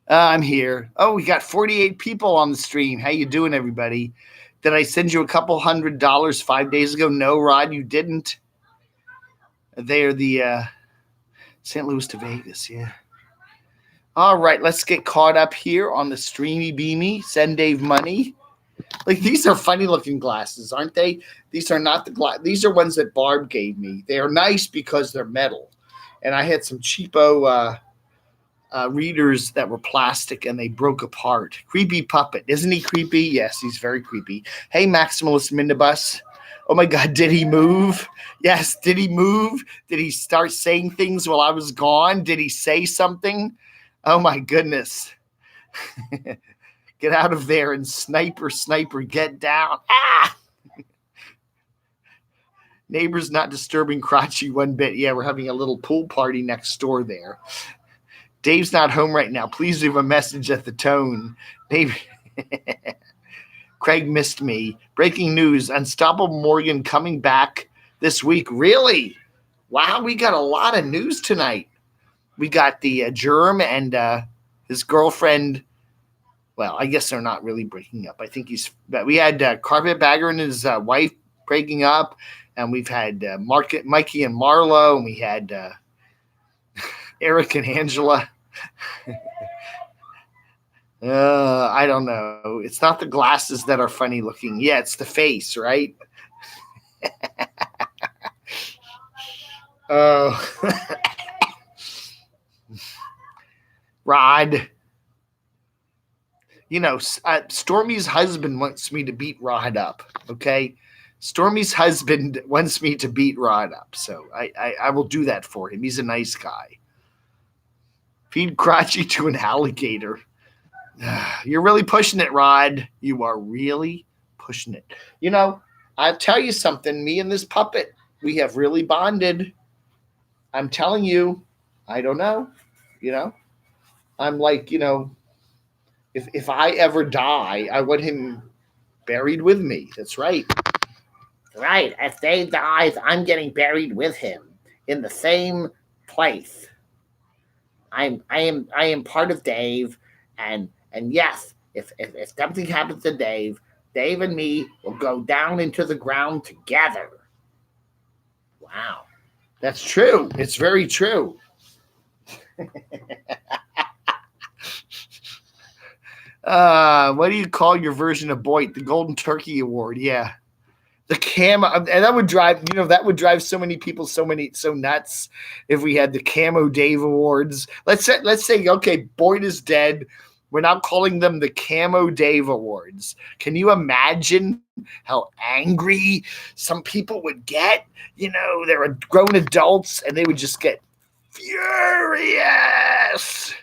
I'm here. Oh, we got 48 people on the stream. How you doing, everybody? Did I send you a couple $100 5 days ago? No, Rod, you didn't. They are the St. Louis to Vegas, yeah. All right, let's get caught up here on the streamy beamy. Send Dave money. Like, these are funny looking glasses, aren't they? These are not these are ones that Barb gave me. They are nice because they're metal. And I had some cheapo readers that were plastic and they broke apart. Creepy puppet. Isn't he creepy? Yes, he's very creepy. Hey, Maximalist Mindibus. Oh my God, did he move? Yes, did he move? Did he start saying things while I was gone? Did he say something? Oh my goodness. Get out of there and sniper, get down. Ah! Neighbors not disturbing Crotchy one bit. Yeah, we're having a little pool party next door there. Dave's not home right now. Please leave a message at the tone. Dave. Craig missed me. Breaking news. Unstoppable Morgan coming back this week. Really? Wow, we got a lot of news tonight. We got the Germ and his girlfriend. Well, I guess they're not really breaking up. I think we had Carpetbagger and his wife breaking up. And we've had Mikey and Marlo, and we had Eric and Angela. I don't know. It's not the glasses that are funny looking. Yeah, it's the face, right? Rod. You know, Stormy's husband wants me to beat Rod up, okay? Stormy's husband wants me to beat Rod up, so I will do that for him. He's a nice guy. Feed Crotchy to an alligator. You're really pushing it, Rod. You are really pushing it. You know, I'll tell you something. Me and this puppet, we have really bonded. I'm telling you, I don't know. You know, I'm like, you know, if I ever die, I want him buried with me. That's right. Right. If Dave dies, I'm getting buried with him in the same place. I am part of Dave, and yes, if something happens to Dave and me will go down into the ground together. Wow. That's true. It's very true. What do you call your version of Boyd? The Golden Turkey Award. Yeah. The Camo, and that would drive so many people so nuts if we had the CamoDAVE Awards. Let's say, okay, Boyd is dead. We're not calling them the CamoDAVE Awards. Can you imagine how angry some people would get? You know, they're grown adults and they would just get furious.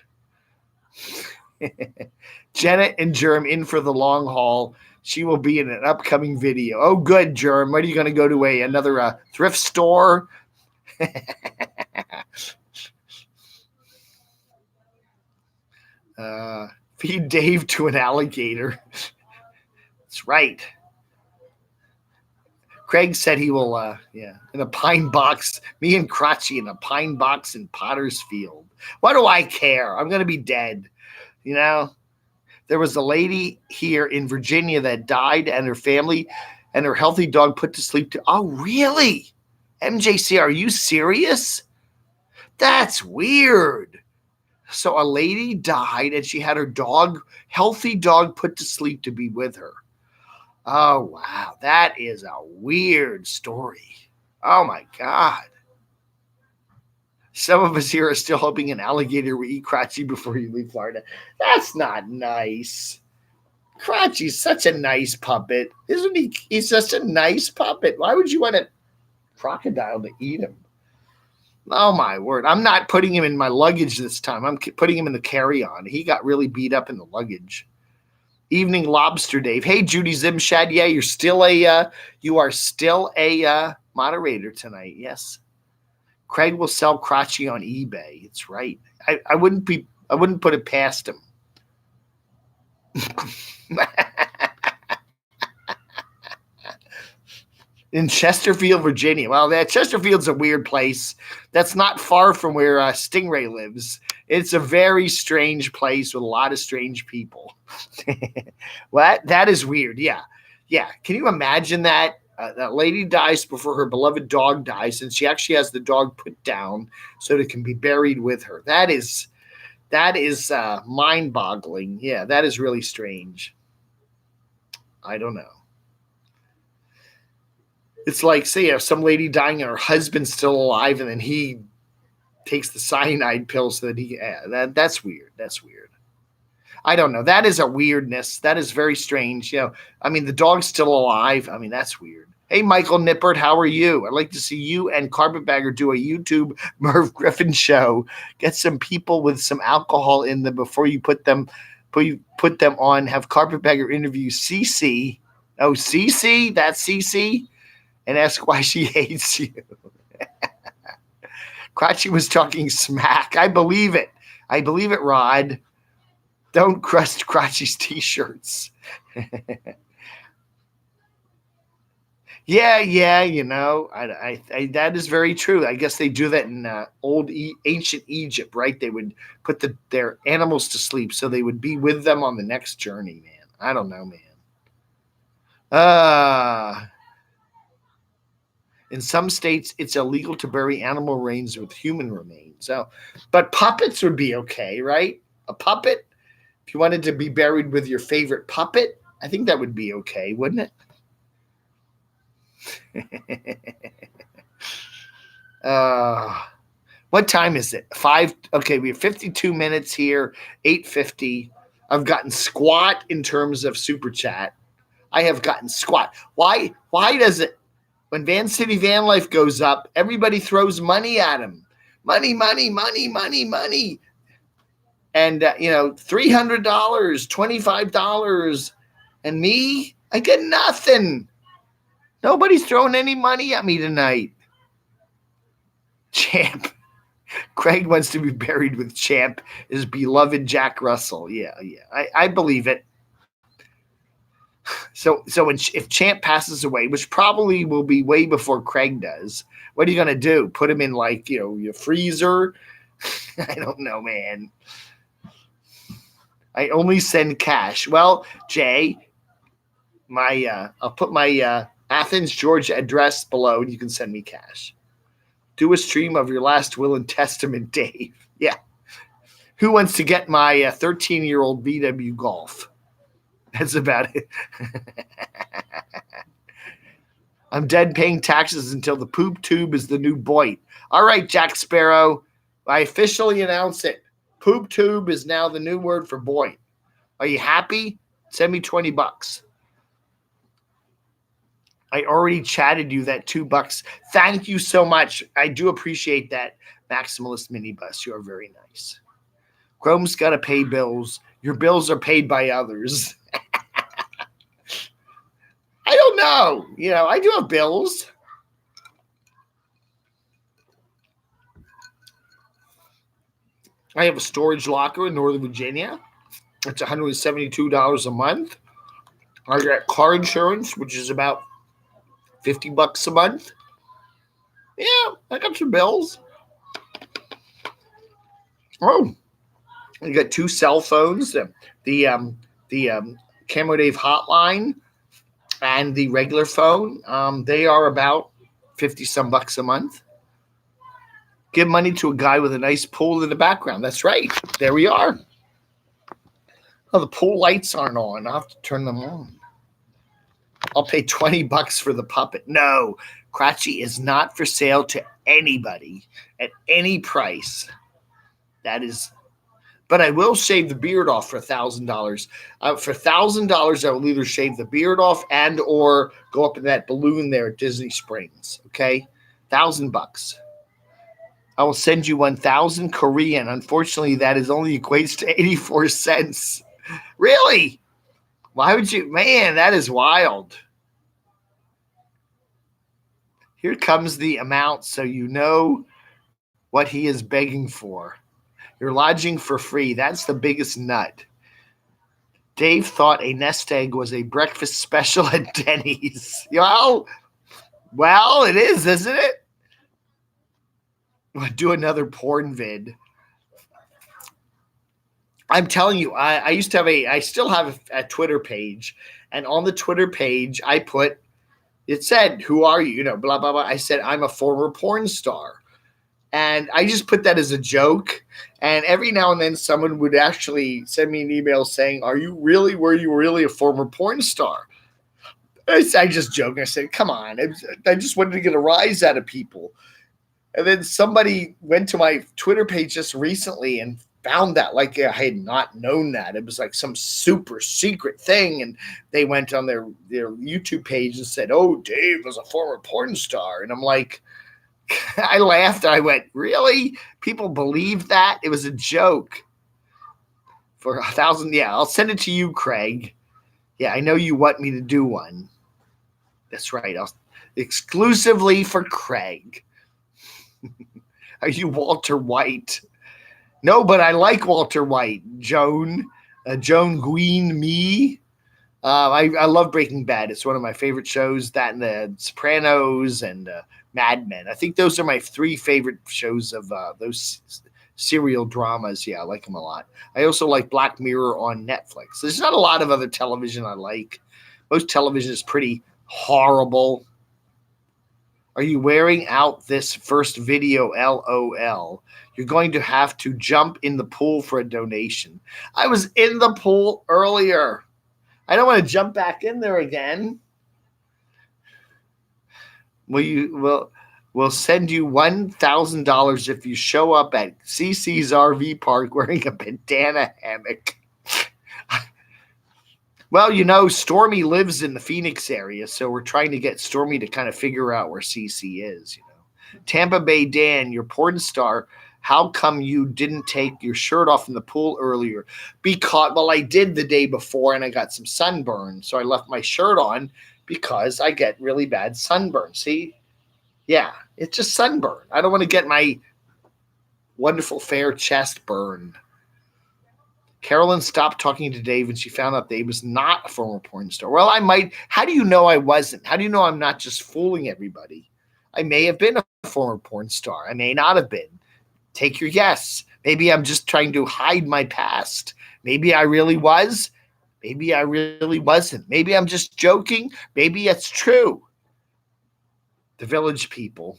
Janet and Germ in for the long haul. She will be in an upcoming video. Oh, good, Germ. What are you going to go to another thrift store? Feed Dave to an alligator. That's right. Craig said he will, in a pine box. Me and Crotchy in a pine box in Potter's Field. What do I care? I'm going to be dead. You know? There was a lady here in Virginia that died and her family and her healthy dog put to sleep. Oh, really? MJC, are you serious? That's weird. So a lady died and she had her healthy dog put to sleep to be with her. Oh, wow. That is a weird story. Oh, my God. Some of us here are still hoping an alligator will eat Crotchy before you leave Florida. That's not nice. Crotchy's such a nice puppet. Isn't he? He's such a nice puppet. Why would you want a crocodile to eat him? Oh, my word. I'm not putting him in my luggage this time. I'm putting him in the carry-on. He got really beat up in the luggage. Evening Lobster Dave. Hey, Judy Zimshad. Yeah, you are still a moderator tonight. Yes. Craig will sell Crotchy on eBay. It's right. I wouldn't put it past him. In Chesterfield, Virginia. Well, Chesterfield's a weird place. That's not far from where Stingray lives. It's a very strange place with a lot of strange people. What? That is weird. Yeah. Yeah. Can you imagine that? That lady dies before her beloved dog dies, and she actually has the dog put down so it can be buried with her. That is mind-boggling. Yeah, that is really strange. I don't know. It's like, say, some lady dying and her husband's still alive, and then he takes the cyanide pill so that that's weird. That's weird. I don't know. That is a weirdness. That is very strange. I mean, the dog's still alive. I mean, that's weird. Hey, Michael Nippert, how are you? I'd like to see you and Carpetbagger do a YouTube Merv Griffin show. Get some people with some alcohol in them before you put them on. Have Carpetbagger interview Cece. Oh, Cece, that's Cece, and ask why she hates you. Crotchy was talking smack. I believe it. I believe it, Rod. Don't crust Crotchy's t-shirts. Yeah, I that is very true. I guess they do that in ancient Egypt, right? They would put their animals to sleep so they would be with them on the next journey, man. I don't know, man. In some states, it's illegal to bury animal remains with human remains. So, but puppets would be okay, right? A puppet, if you wanted to be buried with your favorite puppet, I think that would be okay, wouldn't it? What time is it? 5. Okay, we have 52 minutes here. 8:50. I've gotten squat in terms of super chat. I have gotten squat. Why does it, when Van City Van Life goes up, everybody throws money at him? Money. And $300, $25, and me, I get nothing. Nobody's throwing any money at me tonight. Champ. Craig wants to be buried with Champ, his beloved Jack Russell. Yeah. I believe it. So if Champ passes away, which probably will be way before Craig does, what are you going to do? Put him in your freezer? I don't know, man. I only send cash. Well, Jay, I'll put my Athens, Georgia address below, and you can send me cash. Do a stream of your last will and testament, Dave. Yeah. Who wants to get my 13-year-old VW Golf? That's about it. I'm dead paying taxes until the poop tube is the new Boyd. All right, Jack Sparrow. I officially announce it. Poop tube is now the new word for Boyd. Are you happy? Send me $20. I already chatted you that $2. Thank you so much. I do appreciate that, Maximalist Minibus. You are very nice. Chrome's got to pay bills. Your bills are paid by others. I don't know. I do have bills. I have a storage locker in Northern Virginia. It's $172 a month. I got car insurance, which is about $50 a month. Yeah, I got some bills. Oh, I got 2 cell phones. The camodave hotline and the regular phone. They are about $50-some a month. Give money to a guy with a nice pool in the background. That's right. There we are. Oh, the pool lights aren't on. I'll have to turn them on. I'll pay $20 for the puppet. No, Crotchy is not for sale to anybody at any price. That is, but I will shave the beard off for $1,000. For $1,000, I will either shave the beard off and or go up in that balloon there at Disney Springs. Okay, $1,000. I will send you 1,000 Korean. Unfortunately, that is only equates to 84 cents. Really? Why would you? Man, that is wild. Here comes the amount so you know what he is begging for. You're lodging for free. That's the biggest nut. Dave thought a nest egg was a breakfast special at Denny's. Well, it is, isn't it? We'll do another porn vid. I'm telling you, I used to have I still have a Twitter page, and on the Twitter page, it said, who are you? Blah, blah, blah. I said, I'm a former porn star. And I just put that as a joke. And every now and then someone would actually send me an email saying, were you really a former porn star? I just joke. I said, come on. I just wanted to get a rise out of people. And then somebody went to my Twitter page just recently and found that. Like, I had not known that. It was like some super secret thing. And they went on their YouTube page and said, oh, Dave was a former porn star. And I'm like, I laughed. I went, really? People believe that? It was a joke. For 1,000. Yeah, I'll send it to you, Craig. Yeah, I know you want me to do one. That's right. Exclusively for Craig. Are you Walter White? No, but I like Walter White. Joan Green, me. I love Breaking Bad. It's one of my favorite shows. That and The Sopranos and Mad Men. I think those are my 3 favorite shows of those serial dramas. Yeah, I like them a lot. I also like Black Mirror on Netflix. There's not a lot of other television I like. Most television is pretty horrible. Are you wearing out this first video? LOL. You're going to have to jump in the pool for a donation. I was in the pool earlier. I don't want to jump back in there again. We'll send you $1,000 if you show up at CC's RV park wearing a bandana hammock. Well, Stormy lives in the Phoenix area, so we're trying to get Stormy to kind of figure out where CC is, Tampa Bay Dan, your porn star, how come you didn't take your shirt off in the pool earlier? Because, I did the day before and I got some sunburn, so I left my shirt on because I get really bad sunburn. See? Yeah, it's just sunburn. I don't want to get my wonderful fair chest burned. Carolyn stopped talking to Dave and she found out Dave was not a former porn star. Well, I might. How do you know I wasn't? How do you know I'm not just fooling everybody? I may have been a former porn star. I may not have been. Take your guess. Maybe I'm just trying to hide my past. Maybe I really was. Maybe I really wasn't. Maybe I'm just joking. Maybe it's true. The Village People.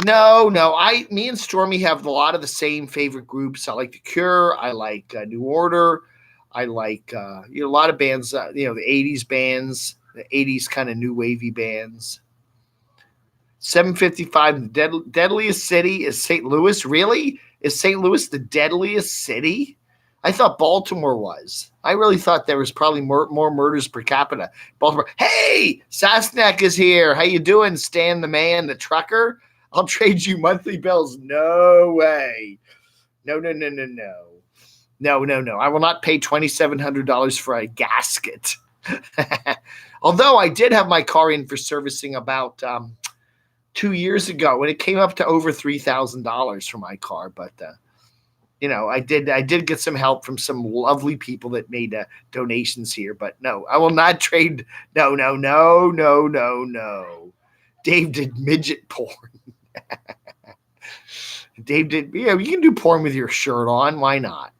No. Me and Stormy have a lot of the same favorite groups. I like The Cure. I like New Order. I like a lot of bands. The 80s bands, the 80s kind of new wavy bands. 755. The deadliest city is St. Louis. Really? Is St. Louis the deadliest city? I thought Baltimore was. I really thought there was probably more murders per capita. Baltimore. Hey, Sasnak is here. How you doing, Stan the man, the trucker? I'll trade you monthly bills. No way. No. I will not pay $2,700 for a gasket. Although I did have my car in for servicing about 2 years ago, and it came up to over $3,000 for my car. But I did get some help from some lovely people that made donations here. But no, I will not trade. No. Dave did midget porn. Dave did. You can do porn with your shirt on. Why not?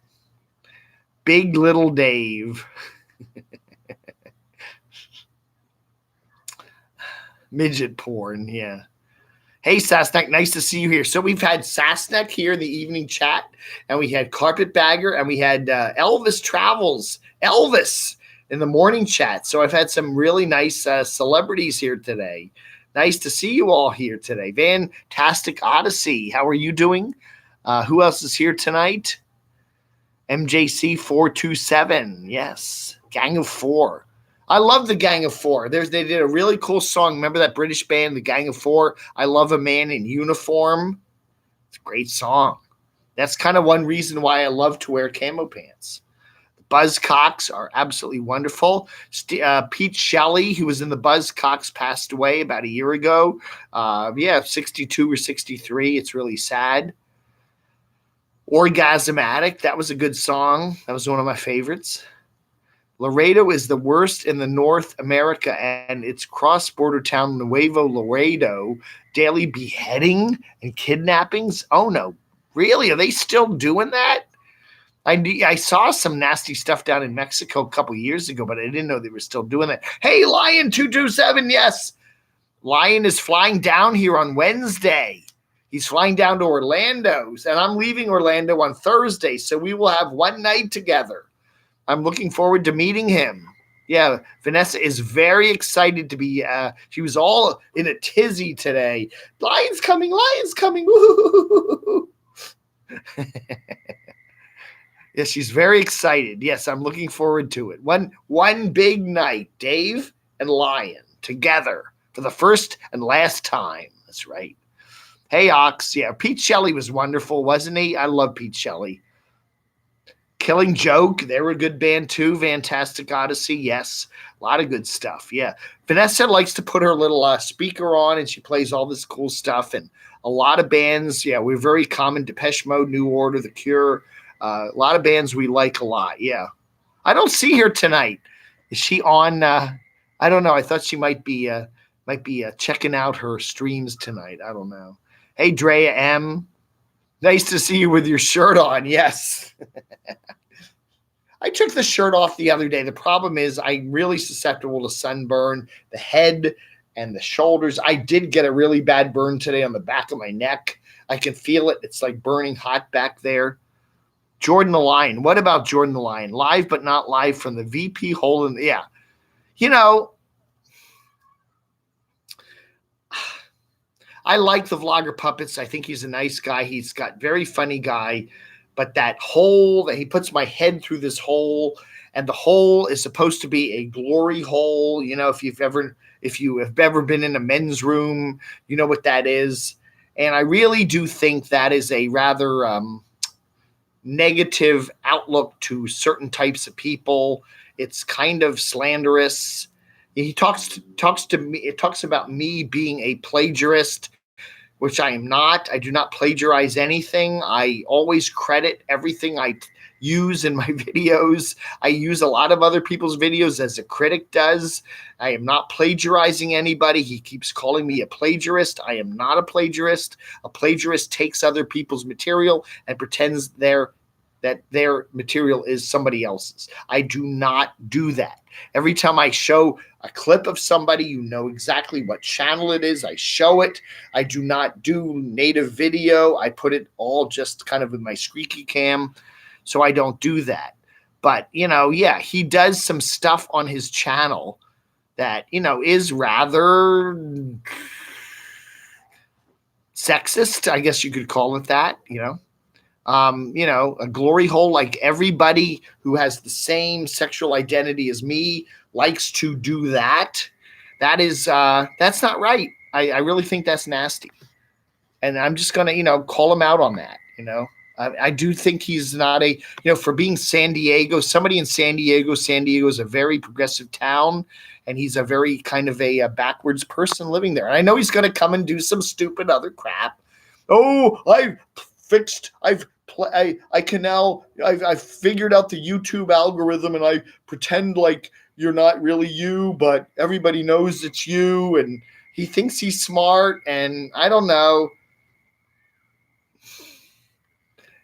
Big Little Dave. Midget porn, yeah. Hey, Sasnak, nice to see you here. So we've had Sasnak here in the evening chat, and we had Carpetbagger, and we had Elvis Travels, Elvis, in the morning chat. So I've had some really nice celebrities here today. Nice to see you all here today. Fantastic Odyssey, how are you doing? Who else is here tonight? MJC 427, yes. Gang of Four. I love the Gang of Four. They did a really cool song. Remember that British band, the Gang of Four? I Love a Man in Uniform. It's a great song. That's kind of one reason why I love to wear camo pants. The Buzzcocks are absolutely wonderful. Pete Shelley, who was in the Buzzcocks, passed away about a year ago. 62 or 63. It's really sad. Orgasmatic, that was a good song. That was one of my favorites. Laredo is the worst in the North America, and its cross-border town, Nuevo Laredo, daily beheading and kidnappings. Oh, no. Really? Are they still doing that? I saw some nasty stuff down in Mexico a couple years ago, but I didn't know they were still doing that. Hey, Lion227, yes. Lion is flying down here on Wednesday. He's flying down to Orlando, and I'm leaving Orlando on Thursday, so we will have one night together. I'm looking forward to meeting him. Yeah, Vanessa is very excited to be. She was all in a tizzy today. Lions coming, lions coming. Woo! Yes, she's very excited. Yes, I'm looking forward to it. One big night, Dave and Lion together for the first and last time. That's right. Hey, Ox. Yeah, Pete Shelley was wonderful, wasn't he? I love Pete Shelley. Killing Joke, they were a good band too. Fantastic Odyssey, yes. A lot of good stuff, yeah. Vanessa likes to put her little speaker on, and she plays all this cool stuff. And a lot of bands, yeah, we're very common. Depeche Mode, New Order, The Cure. A lot of bands we like a lot, yeah. I don't see her tonight. Is she on? I don't know. I thought she might be checking out her streams tonight. I don't know. Hey, Drea M. Nice to see you with your shirt on. Yes. I took the shirt off the other day. The problem is I'm really susceptible to sunburn, the head and the shoulders. I did get a really bad burn today on the back of my neck. I can feel it. It's like burning hot back there. Jordan the Lion. What about Jordan the Lion? Live but not live from the VP hole in the, yeah. You know, I like the Vlogger Puppets. I think he's a nice guy. He's got very funny guy. But that hole that he puts my head through this hole, and the hole is supposed to be a glory hole. You know, if you have ever been in a men's room, you know what that is. And I really do think that is a rather negative outlook to certain types of people. It's kind of slanderous. He talks to me. It talks about me being a plagiarist, which I am not. I do not plagiarize anything. I always credit everything I use in my videos. I use a lot of other people's videos as a critic does. I am not plagiarizing anybody. He keeps calling me a plagiarist. I am not a plagiarist. A plagiarist takes other people's material and pretends that their material is somebody else's. I do not do that. Every time I show a clip of somebody, you know exactly what channel it is. I show it. I do not do native video. I put it all just kind of with my squeaky cam. So I don't do that. But, you know, yeah, he does some stuff on his channel that, you know, is rather sexist. I guess you could call it that, you know. You know, a glory hole, like everybody who has the same sexual identity as me likes to do that. That is, that's not right. I really think that's nasty. And I'm just going to, you know, call him out on that, you know. I do think he's not you know, for being San Diego, somebody in San Diego is a very progressive town, and he's a very kind of a backwards person living there. And I know he's going to come and do some stupid other crap. Oh, I've figured out the YouTube algorithm, and I pretend like you're not really you, but everybody knows it's you, and he thinks he's smart, and I don't know.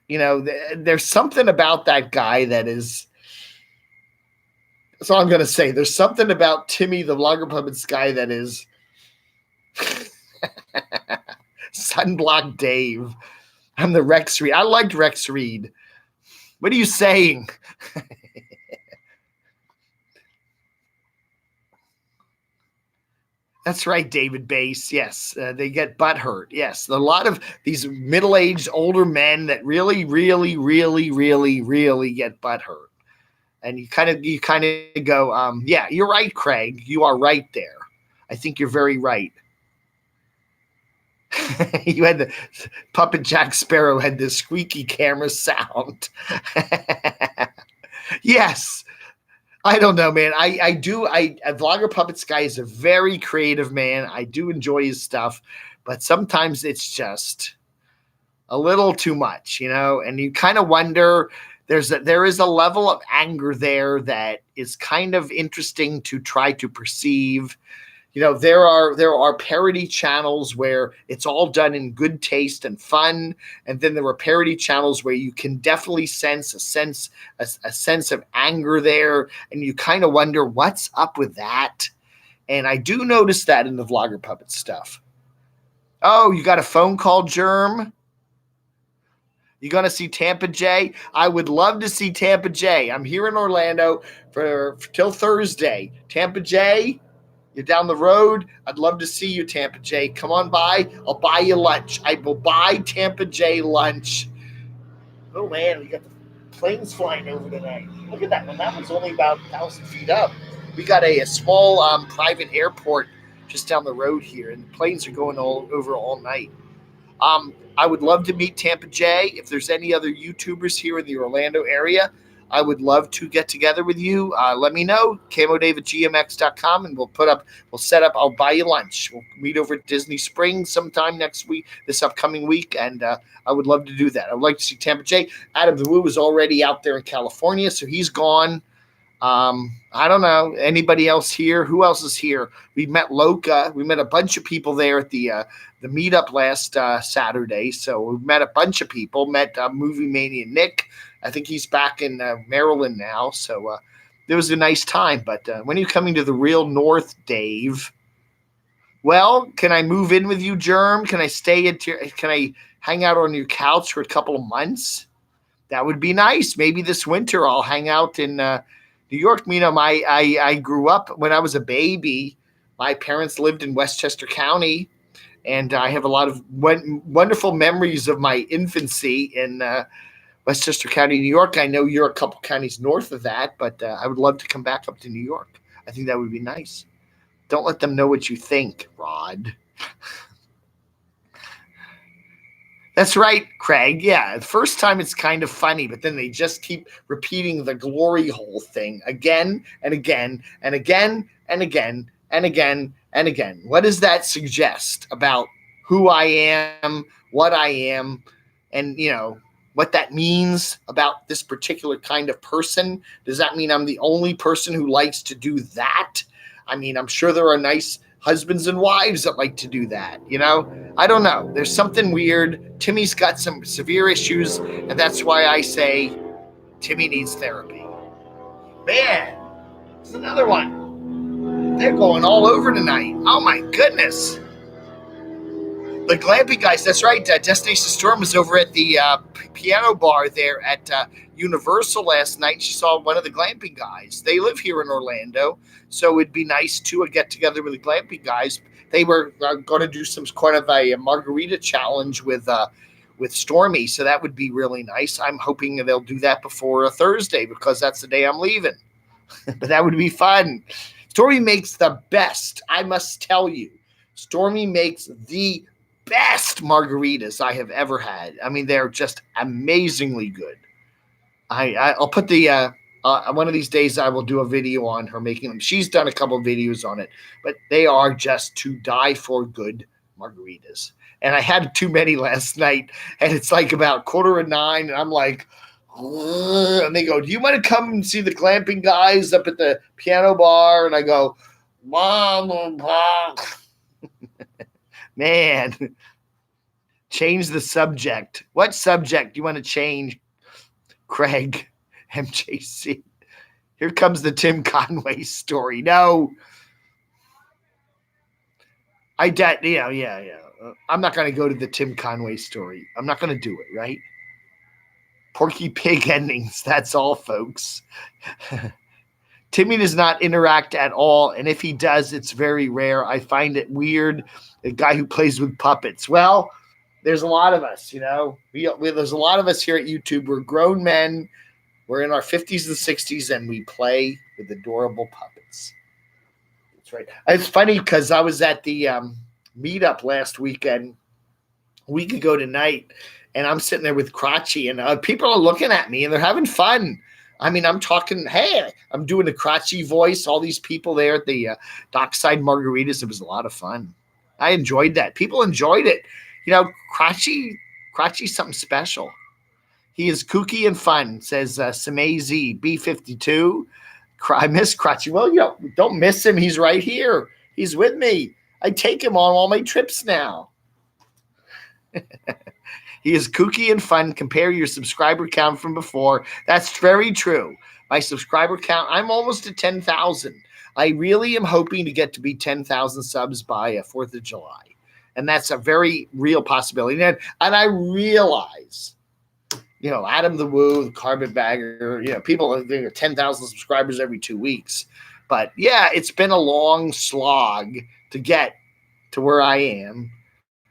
You know, there's something about that guy that is, that's all I'm going to say. There's something about Timmy, the Vlogger Puppets guy, that is Sunblock Dave. I'm the Rex Reed. I liked Rex Reed. What are you saying? That's right, David Bass. Yes, they get butt hurt. Yes, a lot of these middle-aged older men that really, really, really, really, really get butt hurt. And you kind of go, yeah, you're right, Craig. You are right there. I think you're very right. You had the Puppet Jack Sparrow had the squeaky camera sound. Yes. I don't know, man. I Vlogger Puppets guy is a very creative man. I do enjoy his stuff, but sometimes it's just a little too much, you know, and you kind of wonder, there is a level of anger there that is kind of interesting to try to perceive. You know, there are parody channels where it's all done in good taste and fun, and then there are parody channels where you can definitely sense a sense of anger there, and you kind of wonder what's up with that. And I do notice that in the Vlogger Puppet stuff. Oh, you got a phone call, Germ? You going to see Tampa Jay? I would love to see Tampa Jay. I'm here in Orlando for till Thursday. Tampa Jay, you're down the road. I'd love to see you, Tampa Jay. Come on by. I'll buy you lunch. I will buy Tampa Jay lunch. Oh, man, we got the planes flying over tonight. Look at that one. That one's only about 1,000 feet up. We got a small private airport just down the road here, and the planes are going over all night. I would love to meet Tampa Jay. If there's any other YouTubers here in the Orlando area, I would love to get together with you. Let me know, camodave@gmx.com, and we'll set up, I'll buy you lunch. We'll meet over at Disney Springs sometime next week, this upcoming week, and I would love to do that. I would like to see Tampa Jay. Adam the Woo is already out there in California, so he's gone. I don't know. Anybody else here? Who else is here? We met Loca. We met a bunch of people there at the meetup last Saturday. So we met a bunch of people. Met Movie Mania Nick. I think he's back in Maryland now. So it was a nice time. But when are you coming to the real North, Dave? Well, can I move in with you, Germ? Can I can I hang out on your couch for a couple of months? That would be nice. Maybe this winter I'll hang out in New York. You know, I grew up when I was a baby. My parents lived in Westchester County, and I have a lot of wonderful memories of my infancy in Westchester County, New York. I know you're a couple counties north of that, but I would love to come back up to New York. I think that would be nice. Don't let them know what you think, Rod. That's right, Craig. Yeah, the first time it's kind of funny, but then they just keep repeating the glory hole thing again and again and again and again and again and again. What does that suggest about who I am, what I am, and, you know, what that means about this particular kind of person? Does that mean I'm the only person who likes to do that? I mean, I'm sure there are nice husbands and wives that like to do that, you know? I don't know. There's something weird. Timmy's got some severe issues, and that's why I say Timmy needs therapy. Man, it's another one. They're going all over tonight. Oh, my goodness. The glamping guys, that's right. Destination Storm was over at the piano bar there at Universal last night. She saw one of the glamping guys. They live here in Orlando, so it'd be nice to get together with the glamping guys. They were going to do some kind of a margarita challenge with Stormy, so that would be really nice. I'm hoping they'll do that before Thursday because that's the day I'm leaving. But that would be fun. Stormy makes the best, I must tell you. Stormy makes the best margaritas I have ever had. I mean, they're just amazingly good. I'll put the one of these days I will do a video on her making them. She's done a couple of videos on it, but they are just to die for good margaritas. And I had too many last night, and it's like about 8:45, and I'm like, ugh. And they go, "Do you want to come and see the glamping guys up at the piano bar?" And I go, man, change the subject. What subject do you want to change, Craig? MJC. Here comes the Tim Conway story. No. Yeah. I'm not going to go to the Tim Conway story. I'm not going to do it, right? Porky Pig endings. That's all, folks. Timmy does not interact at all, and if he does, it's very rare. I find it weird. A guy who plays with puppets. Well, there's a lot of us, you know. There's a lot of us here at YouTube. We're grown men. We're in our 50s and 60s, and we play with adorable puppets. That's right. It's funny because I was at the meetup last weekend, a week ago tonight, and I'm sitting there with Crotchy, and people are looking at me, and they're having fun. I mean, I'm talking, hey, I'm doing the Crotchy voice, all these people there at the Dockside Margaritas. It was a lot of fun. I enjoyed that. People enjoyed it. You know, Crotchy's something special. He is kooky and fun, says Samay Z, B52. I miss Crotchy. Well, you know, don't miss him. He's right here. He's with me. I take him on all my trips now. He is kooky and fun. Compare your subscriber count from before. That's very true. My subscriber count, I'm almost at 10,000. I really am hoping to get to be 10,000 subs by 4th of July. And that's a very real possibility. And I realize Adam the Woo, the Carpetbagger, people are 10,000 subscribers every 2 weeks. But yeah, it's been a long slog to get to where I am.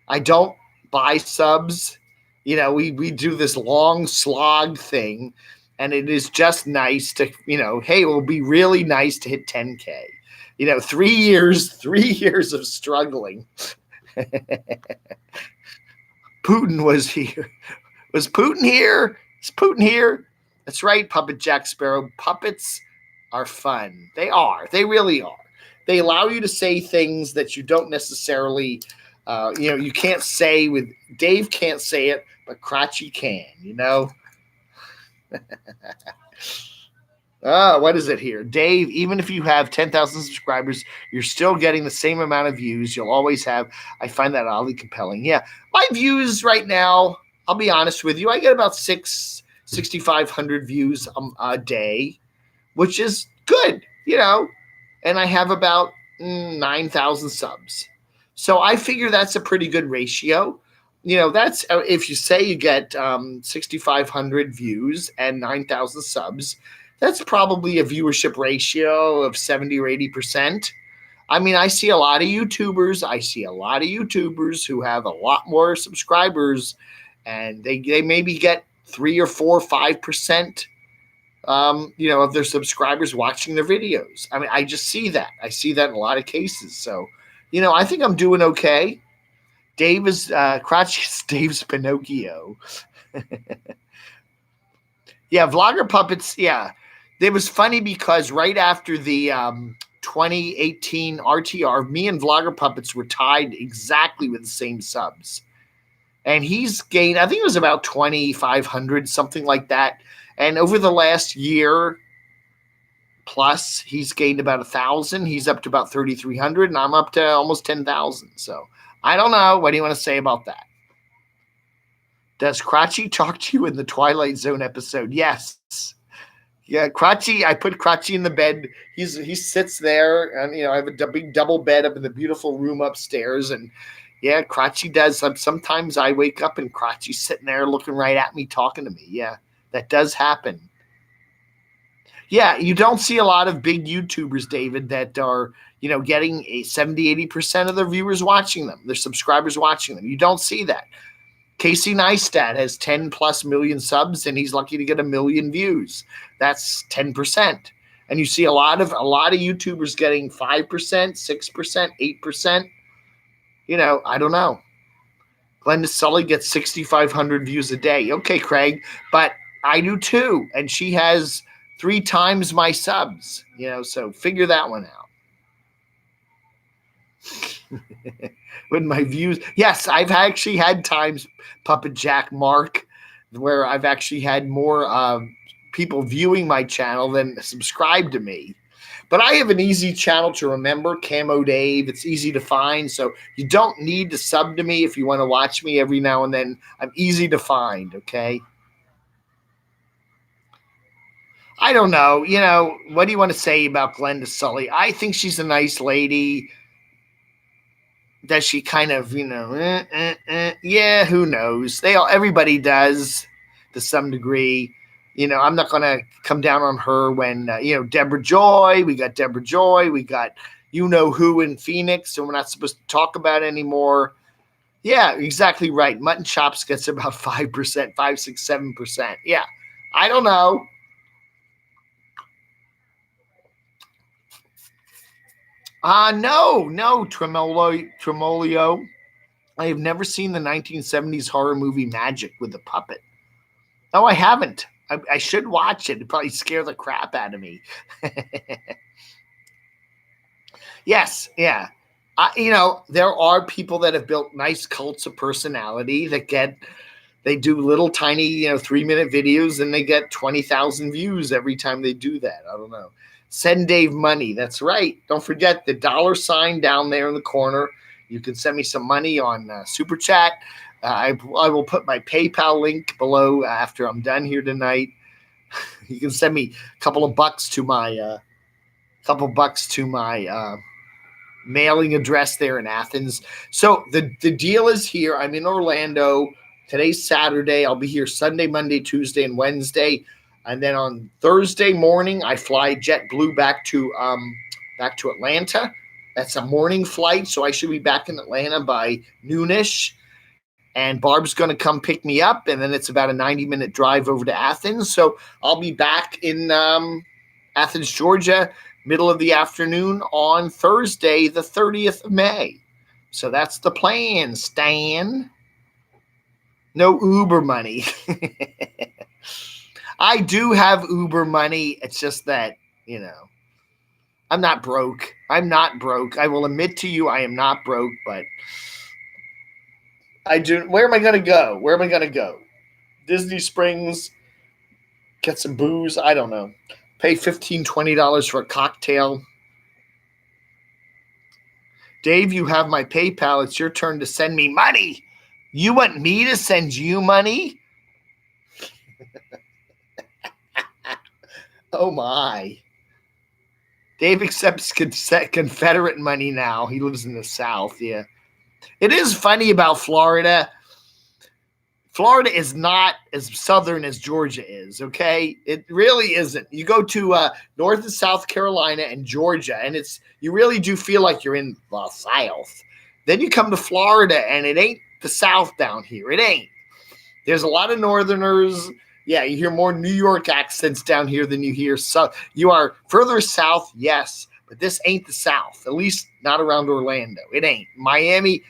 I don't buy subs. We do this long slog thing, and it is just nice to, hey, it will be really nice to hit 10K. 3 years of struggling. Putin was here. Was Putin here? Is Putin here? That's right, Puppet Jack Sparrow. Puppets are fun. They are. They really are. They allow you to say things that you don't necessarily, you can't say with Dave can't say it, but Crotchy can, what is it here? Dave, even if you have 10,000 subscribers, you're still getting the same amount of views you'll always have. I find that oddly compelling. Yeah, my views right now, I'll be honest with you, I get about 6,500 views a day, which is good, and I have about 9,000 subs. So I figure that's a pretty good ratio. That's if you say you get 6,500 views and 9,000 subs, that's probably a viewership ratio of 70 or 80%. I mean, I see a lot of YouTubers. Who have a lot more subscribers, and they maybe get 3 or 4 or 5%, of their subscribers watching their videos. I mean, I just see that. I see that in a lot of cases. So, I think I'm doing okay. Dave is Crotchy's Dave's Pinocchio. Yeah, Vlogger Puppets. Yeah, it was funny because right after the 2018 RTR, me and Vlogger Puppets were tied exactly with the same subs. And he's gained, I think it was about 2,500, something like that. And over the last year plus, he's gained about 1,000. He's up to about 3,300, and I'm up to almost 10,000. So I don't know. What do you want to say about that? Does Crotchy talk to you in the Twilight Zone episode? Yes. Yeah, Crotchy, I put Crotchy in the bed. He sits there, and I have a big double bed up in the beautiful room upstairs, and yeah, Crotchy does. Sometimes I wake up and Crotchy's sitting there looking right at me, talking to me. Yeah, that does happen. Yeah, you don't see a lot of big YouTubers, David, that are, getting a 70, 80% of their viewers watching them, their subscribers watching them. You don't see that. Casey Neistat has 10 plus million subs, and he's lucky to get 1 million views. That's 10%. And you see a lot of YouTubers getting 5%, 6%, 8%. I don't know. Glenda Sully gets 6,500 views a day. Okay, Craig, but I do too. And she has 3 times my subs, so figure that one out. With my views. Yes, I've actually had times, Puppet Jack Mark, where I've actually had more people viewing my channel than subscribe to me. But I have an easy channel to remember, CamoDAVE. It's easy to find, so you don't need to sub to me if you want to watch me every now and then. I'm easy to find, okay? I don't know. What do you want to say about Glenda Sully? I think she's a nice lady. Does she kind of, yeah, who knows? Everybody does to some degree. I'm not going to come down on her when, Deborah Joy, we got Deborah Joy, we got who in Phoenix, so we're not supposed to talk about it anymore. Yeah, exactly right. Mutton Chops gets about 5%, 5, 6, 7%. Yeah, I don't know. No, Tremolio. I have never seen the 1970s horror movie Magic with a puppet. No, I haven't. I should watch it. It'd probably scare the crap out of me. Yes, yeah. There are people that have built nice cults of personality that they do little tiny, 3-minute videos, and they get 20,000 views every time they do that. I don't know. Send Dave money. That's right. Don't forget the $ down there in the corner. You can send me some money on Super Chat. I will put my PayPal link below after I'm done here tonight. You can send me a couple of bucks to my mailing address there in Athens. So the deal is here. I'm in Orlando Today's Saturday. I'll be here Sunday, Monday, Tuesday, and Wednesday. And then on Thursday morning, I fly JetBlue back to Atlanta. That's a morning flight, so I should be back in Atlanta by noonish. And Barb's going to come pick me up, and then it's about a 90-minute drive over to Athens. So I'll be back in Athens, Georgia, middle of the afternoon on Thursday, the 30th of May. So that's the plan, Stan. No Uber money. I do have Uber money. It's just that, I'm not broke. I'm not broke. I will admit to you I am not broke, but I do. Where am I going to go? Where am I going to go? Disney Springs, get some booze. I don't know. Pay $15, $20 for a cocktail. Dave, you have my PayPal. It's your turn to send me money. You want me to send you money? Oh, my. Dave accepts Confederate money now. He lives in the South, yeah. It is funny about Florida. Florida is not as southern as Georgia is, okay? It really isn't. You go to North and South Carolina and Georgia, and you really do feel like you're in the South. Then you come to Florida, and it ain't the South down here. It ain't. There's a lot of Northerners. Yeah, you hear more New York accents down here than you hear south. You are further south, yes, but this ain't the South, at least not around Orlando. It ain't. Miami,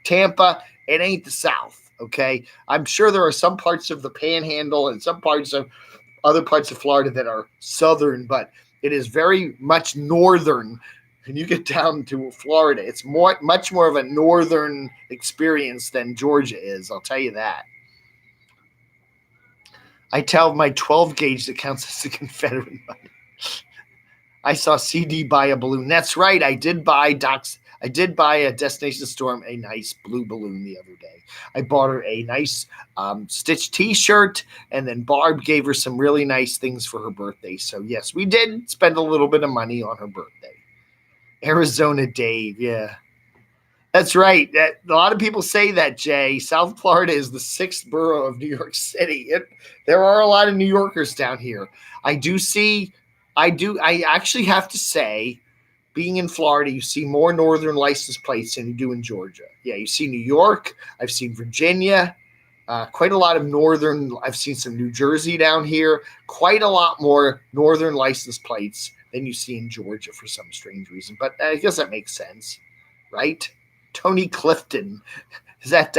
Tampa, it ain't the South. Okay, I'm sure there are some parts of the Panhandle and some parts of other parts of Florida that are southern, but it is very much northern. When you get down to Florida, it's much more of a northern experience than Georgia is. I'll tell you that. I tell my 12 gauge that counts as the Confederate money. I saw CD buy a balloon. That's right. I did buy a Destination Storm a nice blue balloon the other day. I bought her a nice stitched T-shirt, and then Barb gave her some really nice things for her birthday. So, yes, we did spend a little bit of money on her birthday. Arizona Dave, yeah. That's right. A lot of people say that, Jay. South Florida is the 6th borough of New York City. There are a lot of New Yorkers down here. I actually have to say, being in Florida, you see more northern license plates than you do in Georgia. Yeah, you see New York. I've seen Virginia. Quite a lot of northern. I've seen some New Jersey down here. Quite a lot more northern license plates than you see in Georgia for some strange reason. But I guess that makes sense, right? Tony Clifton. Is that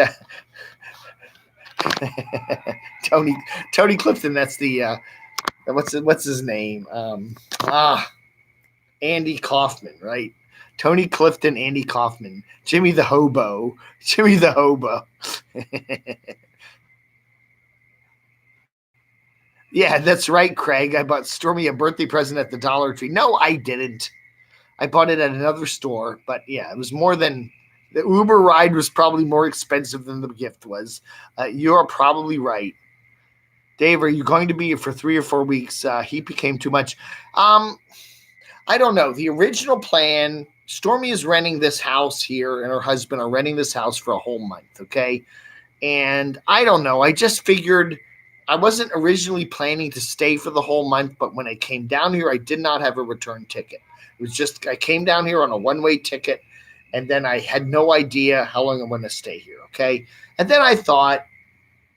Tony Clifton? That's the what's his name? Andy Kaufman, right? Tony Clifton, Andy Kaufman, Jimmy the Hobo. Yeah, that's right, Craig. I bought Stormy a birthday present at the Dollar Tree. No, I didn't. I bought it at another store, but yeah, it was more than the Uber ride was probably more expensive than the gift was. You're probably right. Dave, are you going to be here for 3 or 4 weeks? He became too much. I don't know. The original plan, Stormy is renting this house here, and her husband are renting this house for a whole month, okay? And I don't know. I just figured I wasn't originally planning to stay for the whole month, but when I came down here, I did not have a return ticket. It was just I came down here on a one-way ticket, and then I had no idea how long I'm going to stay here, okay? And then I thought,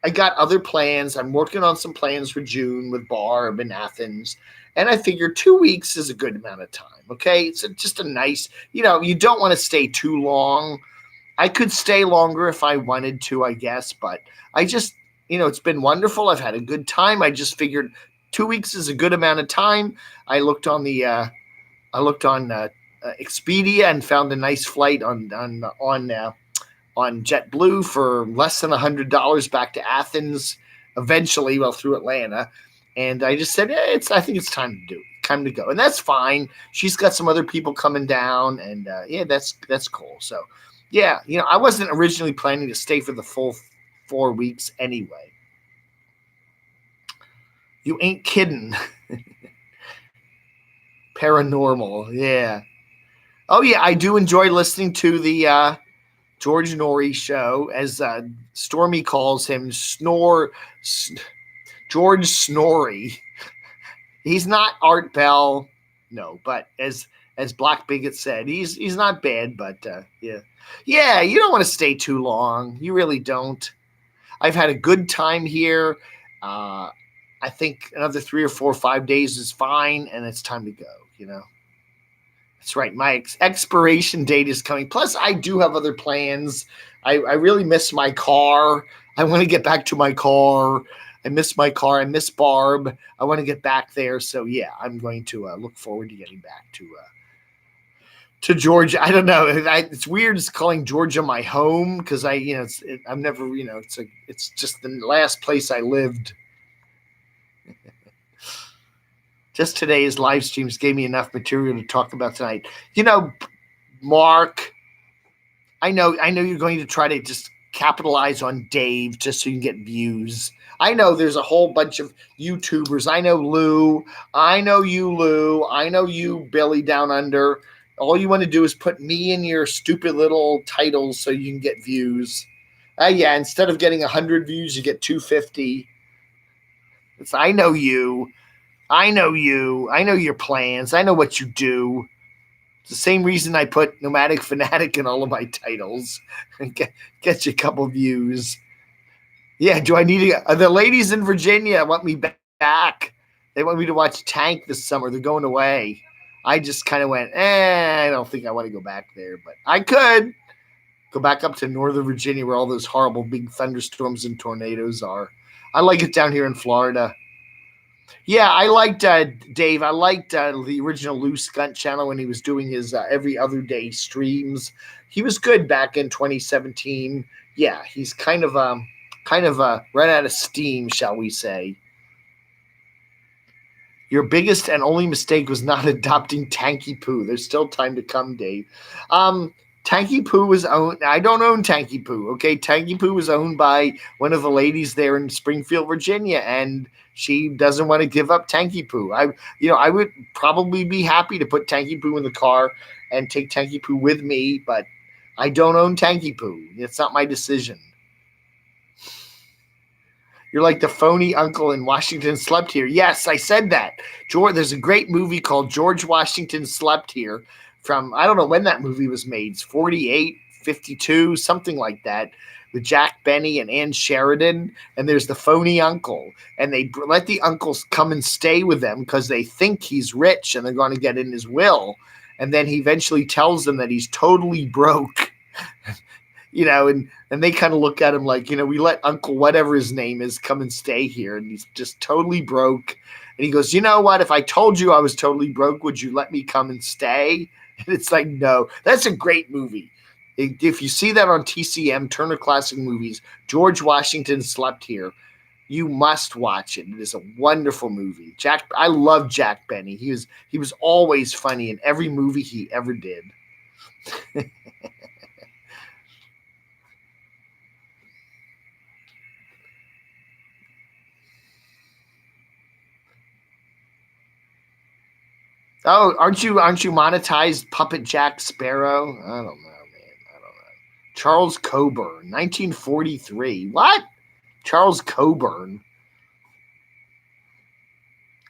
I got other plans. I'm working on some plans for June with Barb in Athens. And I figured 2 weeks is a good amount of time, okay? It's just a nice, you don't want to stay too long. I could stay longer if I wanted to, I guess. But I just, it's been wonderful. I've had a good time. I just figured 2 weeks is a good amount of time. I looked on Expedia and found a nice flight on JetBlue for less than $100 back to Athens, eventually, through Atlanta. And I just said, I think it's time to go. And that's fine. She's got some other people coming down, and that's cool. So, yeah, I wasn't originally planning to stay for the full 4 weeks anyway. You ain't kidding. Paranormal, yeah. Oh, yeah, I do enjoy listening to the George Norrie show, as Stormy calls him, George Snorri. He's not Art Bell, no, but as Black Bigot said, he's not bad, but yeah, you don't want to stay too long. You really don't. I've had a good time here. I think another 3 or 4 or 5 days is fine, and it's time to go. That's right. My expiration date is coming. Plus, I do have other plans. I really miss my car. I want to get back to my car. I miss my car. I miss Barb. I want to get back there. So, yeah, I'm going to look forward to getting back to Georgia. I don't know. It's weird calling Georgia my home because I'm never, it's just the last place I lived. Just today's live streams gave me enough material to talk about tonight. Mark, I know you're going to try to just capitalize on Dave just so you can get views. I know there's a whole bunch of YouTubers. I know Lou. I know you, Lou. I know you, Billy Down Under. All you want to do is put me in your stupid little titles so you can get views. Yeah, instead of getting 100 views, you get 250. I know you. I know you. I know your plans. I know what you do. It's the same reason I put Nomadic Fanatic in all of my titles. Get you a couple views. Yeah, do I need to? The ladies in Virginia want me back. They want me to watch Tank this summer. They're going away. I just kind of went, I don't think I want to go back there. But I could go back up to Northern Virginia where all those horrible big thunderstorms and tornadoes are. I like it down here in Florida. Yeah, I liked Dave. I liked the original Lou Skunt channel when he was doing his every other day streams. He was good back in 2017. Yeah, he's kind of run out of steam, shall we say. Your biggest and only mistake was not adopting Tanky Poo. There's still time to come, Dave. Tanky Poo was owned. I don't own Tanky Poo. Okay, Tanky Poo was owned by one of the ladies there in Springfield, Virginia, and she doesn't want to give up Tanky Poo. I would probably be happy to put Tanky Poo in the car and take Tanky Poo with me, but I don't own Tanky Poo. It's not my decision. You're like the phony uncle in Washington Slept Here. Yes, I said that. George, there's a great movie called George Washington Slept Here from, I don't know when that movie was made. It's 48, 52, something like that, with Jack Benny and Ann Sheridan. And there's the phony uncle. And they let the uncles come and stay with them because they think he's rich and they're going to get in his will. And then he eventually tells them that he's totally broke. And they kind of look at him like, we let Uncle whatever his name is come and stay here. And he's just totally broke. And he goes, you know what? If I told you I was totally broke, would you let me come and stay? And it's like, no. That's a great movie. If you see that on TCM, Turner Classic Movies, George Washington Slept Here, you must watch it. It is a wonderful movie. I love Jack Benny. He was always funny in every movie he ever did. Oh, aren't you monetized, Puppet Jack Sparrow? I don't know, man. I don't know. Charles Coburn, 1943. What? Charles Coburn.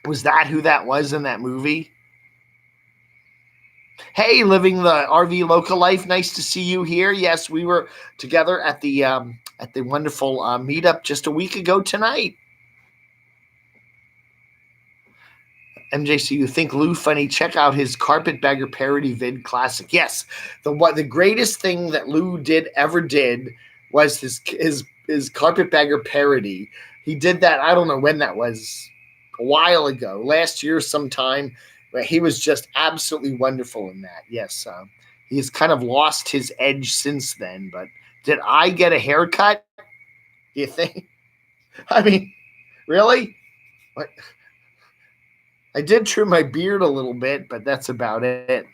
Was that who that was in that movie? Hey, living the RV local life. Nice to see you here. Yes, we were together at the wonderful meetup just a week ago tonight. MJC, you think Lou funny? Check out his Carpetbagger parody vid classic. Yes, the greatest thing that Lou ever did was his Carpetbagger parody. He did that. I don't know when that was. A while ago, last year sometime. But he was just absolutely wonderful in that. Yes, he's kind of lost his edge since then. But did I get a haircut? Do you think? I mean, really? What? I did trim my beard a little bit, but that's about it.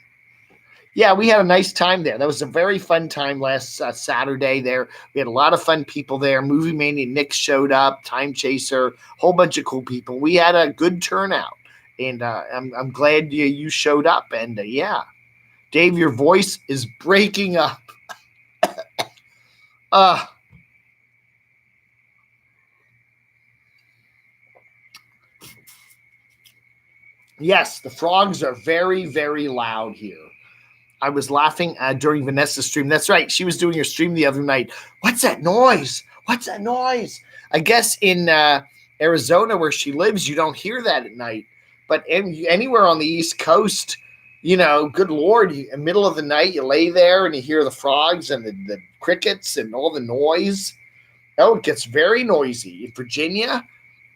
Yeah, we had a nice time there. That was a very fun time last Saturday there. We had a lot of fun people there. Movie Mania Nick showed up, Time Chaser, whole bunch of cool people. We had a good turnout, and I'm glad you showed up. And yeah, Dave, your voice is breaking up. Yes, the frogs are very, very loud here. I was laughing during Vanessa's stream. That's right. She was doing her stream the other night. What's that noise? What's that noise? I guess in Arizona where she lives, you don't hear that at night. But anywhere on the East Coast, good Lord, in the middle of the night, you lay there and you hear the frogs and the crickets and all the noise. Oh, it gets very noisy. In Virginia,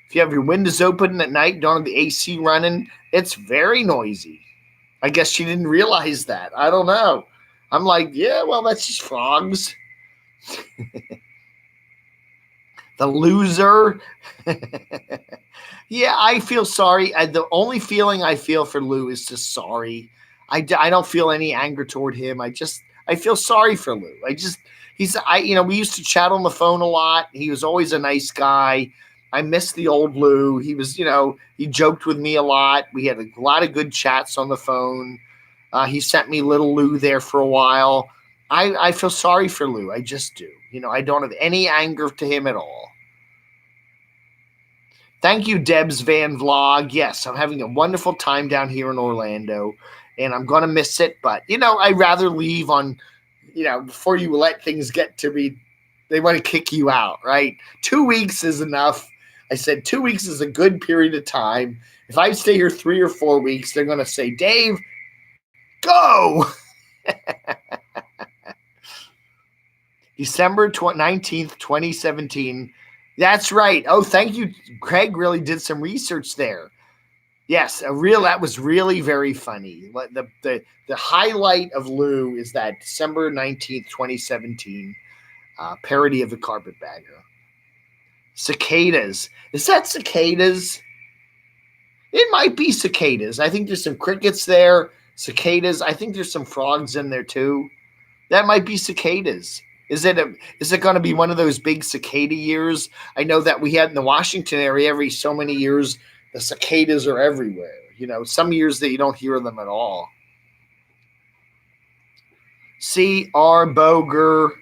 if you have your windows open at night, don't have the AC running, it's very noisy. I guess she didn't realize that. I don't know. I'm like, yeah, well, that's just frogs. The loser. Yeah, I feel sorry. The only feeling I feel for Lou is just sorry. I don't feel any anger toward him. I feel sorry for Lou. We used to chat on the phone a lot. He was always a nice guy. I miss the old Lou. He was, he joked with me a lot. We had a lot of good chats on the phone. He sent me little Lou there for a while. I feel sorry for Lou. I just do. I don't have any anger to him at all. Thank you, Deb's Van Vlog. Yes, I'm having a wonderful time down here in Orlando, and I'm going to miss it. But, I'd rather leave on, before you let things get to me. They want to kick you out, right? 2 weeks is enough. I said 2 weeks is a good period of time. If I stay here 3 or 4 weeks, they're going to say, Dave, go. December 19th, 2017. That's right. Oh, thank you. Craig really did some research there. Yes, that was really very funny. The highlight of Lou is that December 19th, 2017 parody of the Carpetbagger. Cicadas. Is that cicadas? It might be cicadas. I think there's some crickets there. Cicadas. I think there's some frogs in there too. That might be cicadas. Is it going to be one of those big cicada years? I know that we had in the Washington area every so many years, the cicadas are everywhere. Some years that you don't hear them at all. C.R. Boger.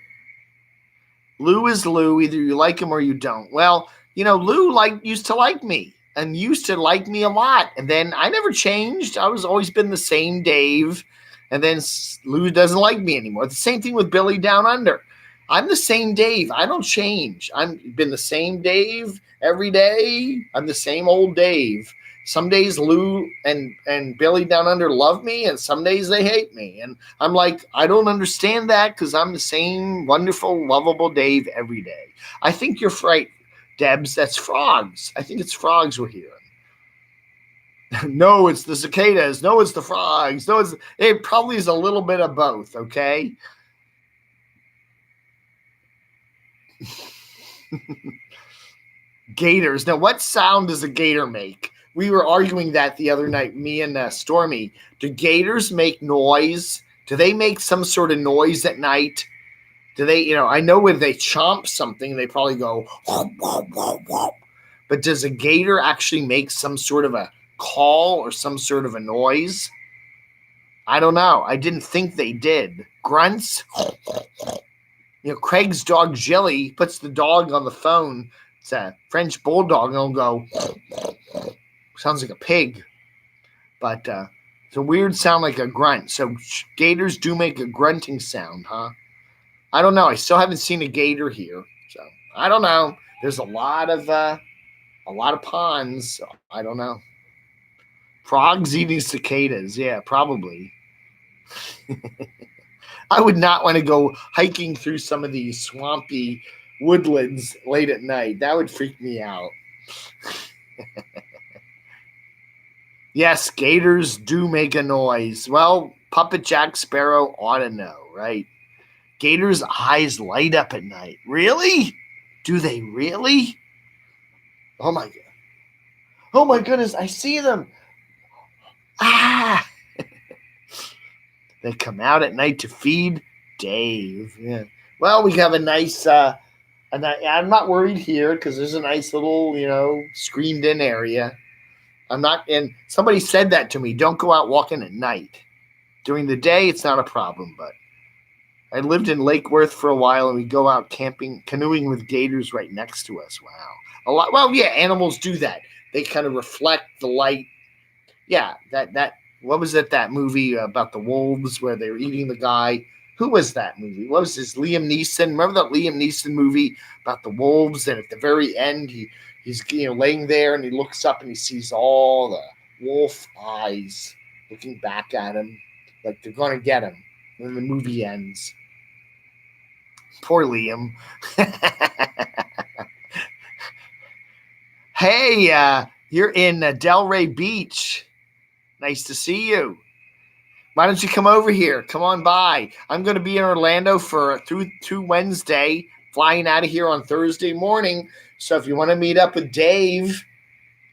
Lou is Lou. Either you like him or you don't. Well, Lou used to like me and used to like me a lot. And then I never changed. I was always been the same Dave. And then Lou doesn't like me anymore. The same thing with Billy Down Under. I'm the same Dave. I don't change. I've been the same Dave every day. I'm the same old Dave. Some days Lou and Billy Down Under love me, and some days they hate me. And I'm like, I don't understand that because I'm the same wonderful, lovable Dave every day. I think you're right, Debs. That's frogs. I think it's frogs we're hearing. No, it's the cicadas. No, it's the frogs. No, it probably is a little bit of both, okay? Gators. Now, what sound does a gator make? We were arguing that the other night, me and Stormy. Do gators make noise? Do they make some sort of noise at night? Do they, I know when they chomp something, they probably go, whoop, whoop, whoop, whoop. But does a gator actually make some sort of a call or some sort of a noise? I don't know. I didn't think they did. Grunts. Craig's dog Jilly puts the dog on the phone. It's a French bulldog, and he'll go. Sounds like a pig, but it's a weird sound like a grunt. So gators do make a grunting sound, huh? I don't know. I still haven't seen a gator here, so I don't know. There's a lot of ponds. So I don't know. Frogs eating cicadas. Yeah, probably. I would not want to go hiking through some of these swampy woodlands late at night. That would freak me out. Yes, gators do make a noise. Well, Puppet Jack Sparrow ought to know, right? Gators' eyes light up at night. Really? Do they really? Oh, my God. Oh, my goodness. I see them. Ah! They come out at night to feed Dave. Yeah. Well, we have a nice, I'm not worried here because there's a nice little, screened in area. I'm not, and somebody said that to me. Don't go out walking at night. During the day, it's not a problem, but I lived in Lake Worth for a while, and we go out camping, canoeing with gators right next to us. Wow. A lot. Well, yeah, animals do that. They kind of reflect the light. Yeah, that what was it, that movie about the wolves where they were eating the guy? Who was that movie? What was this? Liam Neeson. Remember that Liam Neeson movie about the wolves? And at the very end, he's laying there and he looks up and he sees all the wolf eyes looking back at him like they're going to get him. And then the movie ends. Poor Liam. Hey, you're in Delray Beach. Nice to see you. Why don't you come over here? Come on by. I'm going to be in Orlando through Wednesday, flying out of here on Thursday morning. So if you want to meet up with Dave,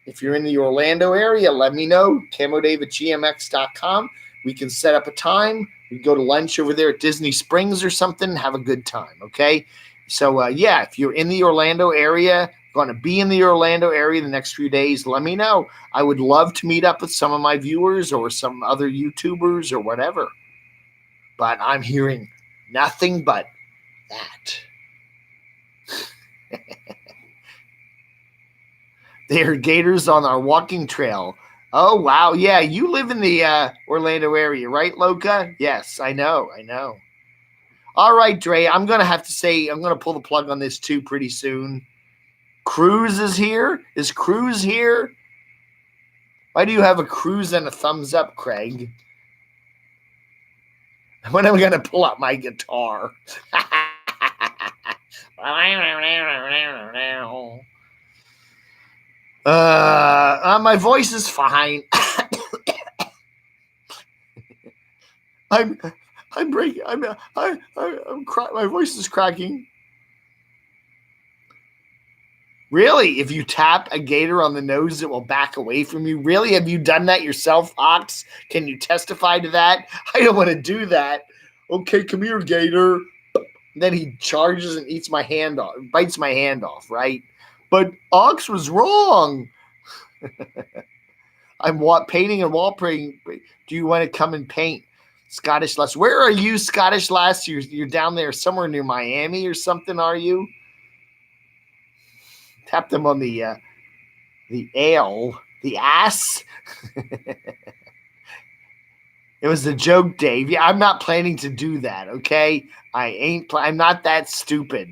if you're in the Orlando area, let me know. camodave@gmx.com. We can set up a time. We can go to lunch over there at Disney Springs or something and have a good time, okay? So, yeah, if you're in the Orlando area, going to be in the Orlando area the next few days, let me know. I would love to meet up with some of my viewers or some other YouTubers or whatever. But I'm hearing nothing but that. There are gators on our walking trail. Oh, wow. Yeah, you live in the Orlando area, right, Loca? Yes, I know. All right, Dre, I'm going to pull the plug on this too pretty soon. Cruz is here? Is Cruz here? Why do you have a cruise and a thumbs up, Craig? When am I going to pull out my guitar? My voice is fine. I'm breaking. I'm my voice is cracking. Really? If you tap a gator on the nose, it will back away from you? Really? Have you done that yourself, Ox? Can you testify to that? I don't want to do that. Okay, come here, gator. Then he charges and eats my hand off, bites my hand off, right? But Ox was wrong. I'm painting and wall painting. Do you want to come and paint? Scottish Lass. Where are you, Scottish Lass? You're down there somewhere near Miami or something, are you? Tap them on the ass. It was a joke, Dave. Yeah, I'm not planning to do that, okay? I'm not that stupid.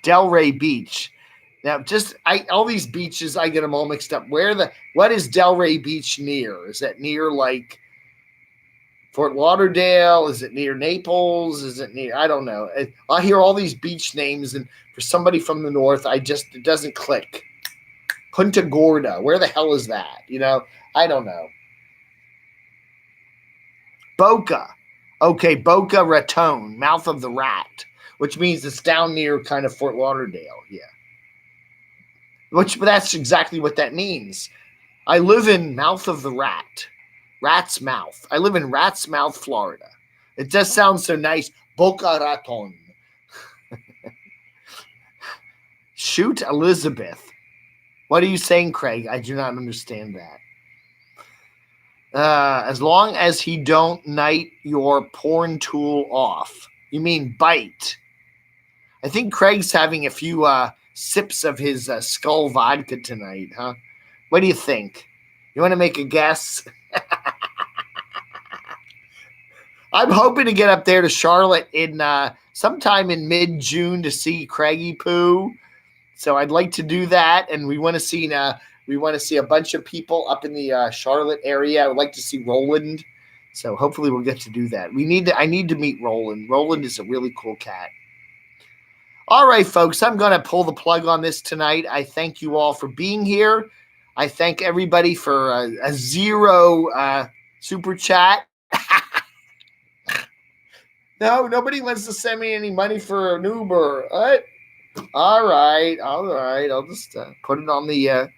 Delray Beach. Now, all these beaches, I get them all mixed up. What is Delray Beach near? Is that near like Fort Lauderdale? Is it near Naples? Is it near? I don't know. I hear all these beach names, and for somebody from the north, it doesn't click. Punta Gorda. Where the hell is that? I don't know. Boca. Okay, Boca Raton, mouth of the rat, which means it's down near kind of Fort Lauderdale. Yeah. But that's exactly what that means. I live in mouth of the rat. Rat's Mouth. I live in Rat's Mouth, Florida. It just sounds so nice. Boca Raton. Shoot Elizabeth. What are you saying, Craig? I do not understand that. As long as he don't knight your porn tool off. You mean bite. I think Craig's having a few sips of his Skull vodka tonight, huh? What do you think? You want to make a guess? I'm hoping to get up there to Charlotte in sometime in mid-June to see Craigie Poo. So I'd like to do that, and we want to see a bunch of people up in the Charlotte area. I would like to see Roland. So hopefully we'll get to do that. I need to meet Roland. Roland is a really cool cat. All right, folks, I'm going to pull the plug on this tonight. I thank you all for being here. I thank everybody for a zero super chat. No, nobody wants to send me any money for an Uber. What? All right. I'll just put it on the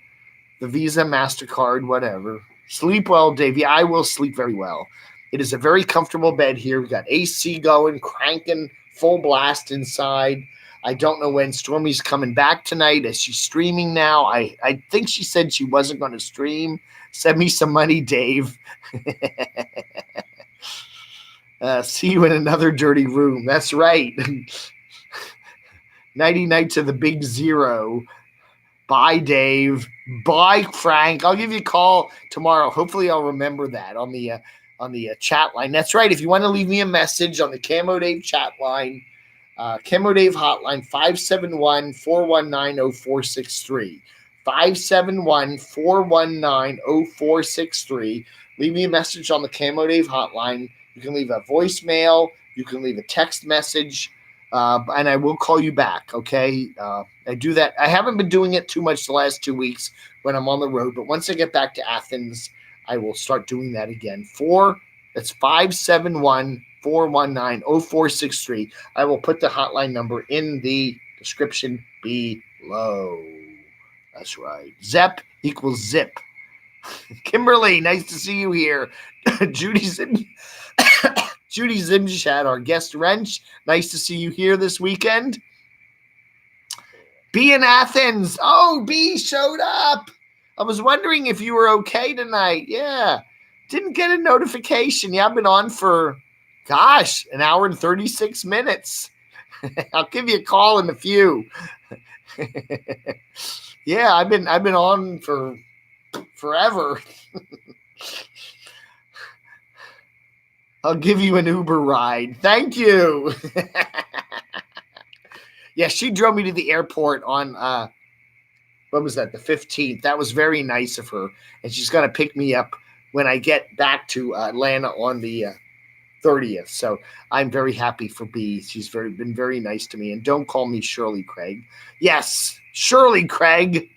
Visa, MasterCard, whatever. Sleep well, Dave. Yeah, I will sleep very well. It is a very comfortable bed here. We got AC going, cranking, full blast inside. I don't know when Stormy's coming back tonight. Is she streaming now? I think she said she wasn't going to stream. Send me some money, Dave. See you in another dirty room. That's right. Nighty night to the big zero. Bye, Dave. Bye, Frank. I'll give you a call tomorrow. Hopefully, I'll remember that on the chat line. That's right. If you want to leave me a message on the CamoDAVE chat line, CamoDAVE hotline 571-419-0463. 571-419-0463. Leave me a message on the CamoDAVE hotline. You can leave a voicemail. You can leave a text message. And I will call you back, okay? I do that. I haven't been doing it too much the last 2 weeks when I'm on the road, but once I get back to Athens, I will start doing that again. That's 571-419-0463. I will put the hotline number in the description below. That's right. Zep equals zip. Kimberly, nice to see you here. Judy Zimchat, our guest wrench. Nice to see you here this weekend. B in Athens. Oh, B showed up. I was wondering if you were okay tonight. Yeah. Didn't get a notification. Yeah, I've been on for, an hour and 36 minutes. I'll give you a call in a few. Yeah, I've been on for forever. I'll give you an Uber ride. Thank you. Yeah, she drove me to the airport on, what was that, the 15th. That was very nice of her. And she's going to pick me up when I get back to Atlanta on the 30th. So I'm very happy for B. She's been very nice to me. And don't call me Shirley Craig. Yes, Shirley Craig.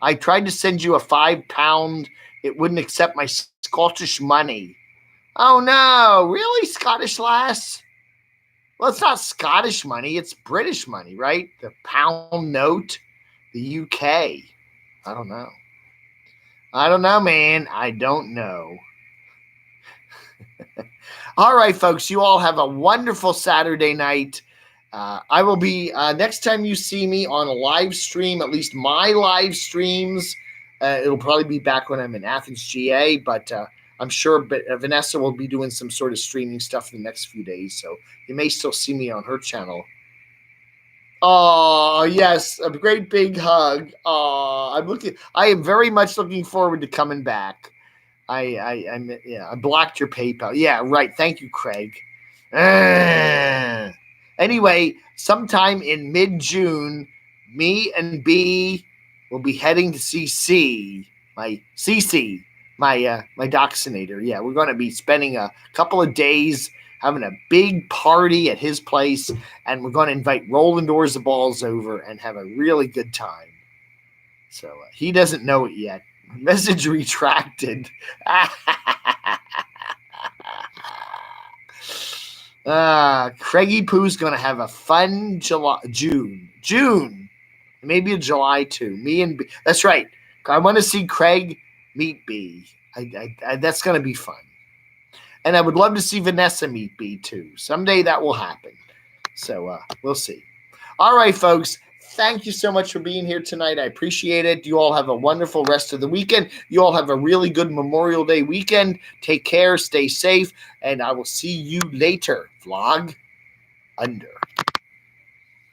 I tried to send you a £5. It wouldn't accept my Scottish money. Oh, no. Really, Scottish lass? Well, it's not Scottish money. It's British money, right? The pound note, the UK. I don't know. Man. I don't know. All right, folks. You all have a wonderful Saturday night. I will be, next time you see me on a live stream, at least my live streams, it'll probably be back when I'm in Athens, GA, but I'm sure Vanessa will be doing some sort of streaming stuff in the next few days, so you may still see me on her channel. Oh, yes, a great big hug. Oh, I am very much looking forward to coming back. I blocked your PayPal. Yeah, right. Thank you, Craig. Anyway, sometime in mid-June, me and B will be heading to CC, my doxinator. Yeah, we're going to be spending a couple of days having a big party at his place, and we're going to invite Roland Doors the Balls over and have a really good time. So he doesn't know it yet. Message retracted. Craigie Pooh's going to have a fun June, maybe a July too. Me and B. That's right. I want to see Craig meet B. That's going to be fun. And I would love to see Vanessa meet B too. Someday that will happen. So we'll see. All right, folks. Thank you so much for being here tonight. I appreciate it. You all have a wonderful rest of the weekend. You all have a really good Memorial Day weekend. Take care. Stay safe. And I will see you later. Vlog under.